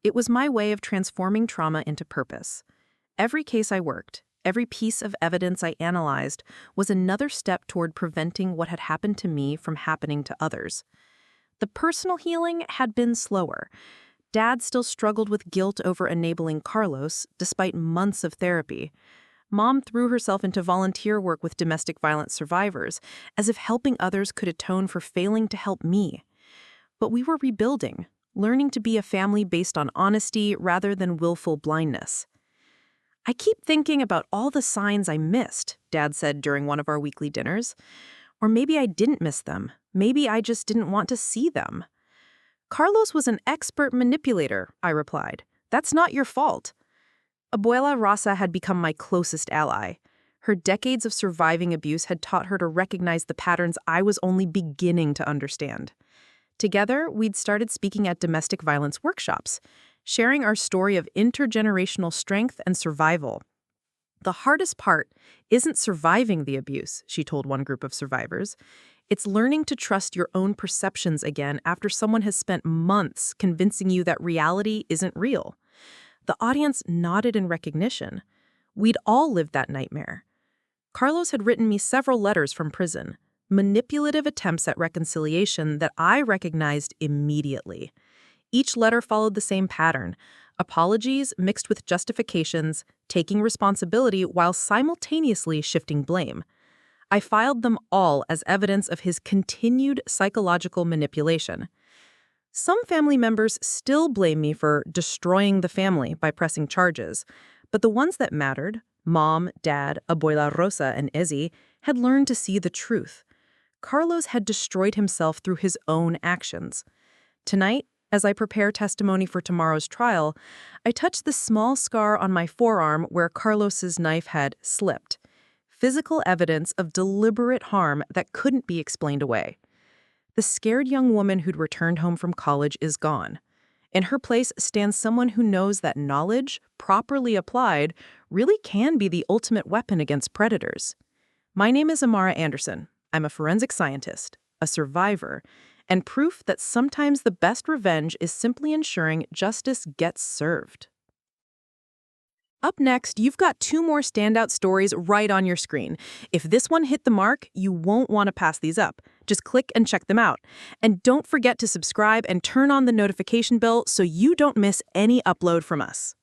[SPEAKER 2] It was my way of transforming trauma into purpose. Every case I worked, every piece of evidence I analyzed was another step toward preventing what had happened to me from happening to others. The personal healing had been slower. Dad still struggled with guilt over enabling Carlos, despite months of therapy. Mom threw herself into volunteer work with domestic violence survivors, as if helping others could atone for failing to help me. But we were rebuilding, learning to be a family based on honesty rather than willful blindness. "I keep thinking about all the signs I missed," Dad said during one of our weekly dinners. "Or maybe I didn't miss them. Maybe I just didn't want to see them." "Carlos was an expert manipulator," I replied. "That's not your fault." Abuela Rosa had become my closest ally. Her decades of surviving abuse had taught her to recognize the patterns I was only beginning to understand. Together, we'd started speaking at domestic violence workshops, sharing our story of intergenerational strength and survival. "The hardest part isn't surviving the abuse," she told one group of survivors. "It's learning to trust your own perceptions again after someone has spent months convincing you that reality isn't real." The audience nodded in recognition. We'd all lived that nightmare. Carlos had written me several letters from prison, manipulative attempts at reconciliation that I recognized immediately. Each letter followed the same pattern: apologies mixed with justifications, taking responsibility while simultaneously shifting blame. I filed them all as evidence of his continued psychological manipulation.
[SPEAKER 1] Some family members still blame me for destroying the family by pressing charges, but the ones that mattered, Mom, Dad, Abuela Rosa, and Izzy, had learned to see the truth. Carlos had destroyed himself through his own actions. Tonight, as I prepare testimony for tomorrow's trial, I touch the small scar on my forearm where Carlos's knife had slipped. Physical evidence of deliberate harm that couldn't be explained away. The scared young woman who'd returned home from college is gone. In her place stands someone who knows that knowledge, properly applied, really can be the ultimate weapon against predators. My name is Amara Anderson. I'm a forensic scientist, a survivor, and proof that sometimes the best revenge is simply ensuring justice gets served. Up next, you've got 2 more standout stories right on your screen. If this one hit the mark, you won't want to pass these up. Just click and check them out. And don't forget to subscribe and turn on the notification bell so you don't miss any upload from us.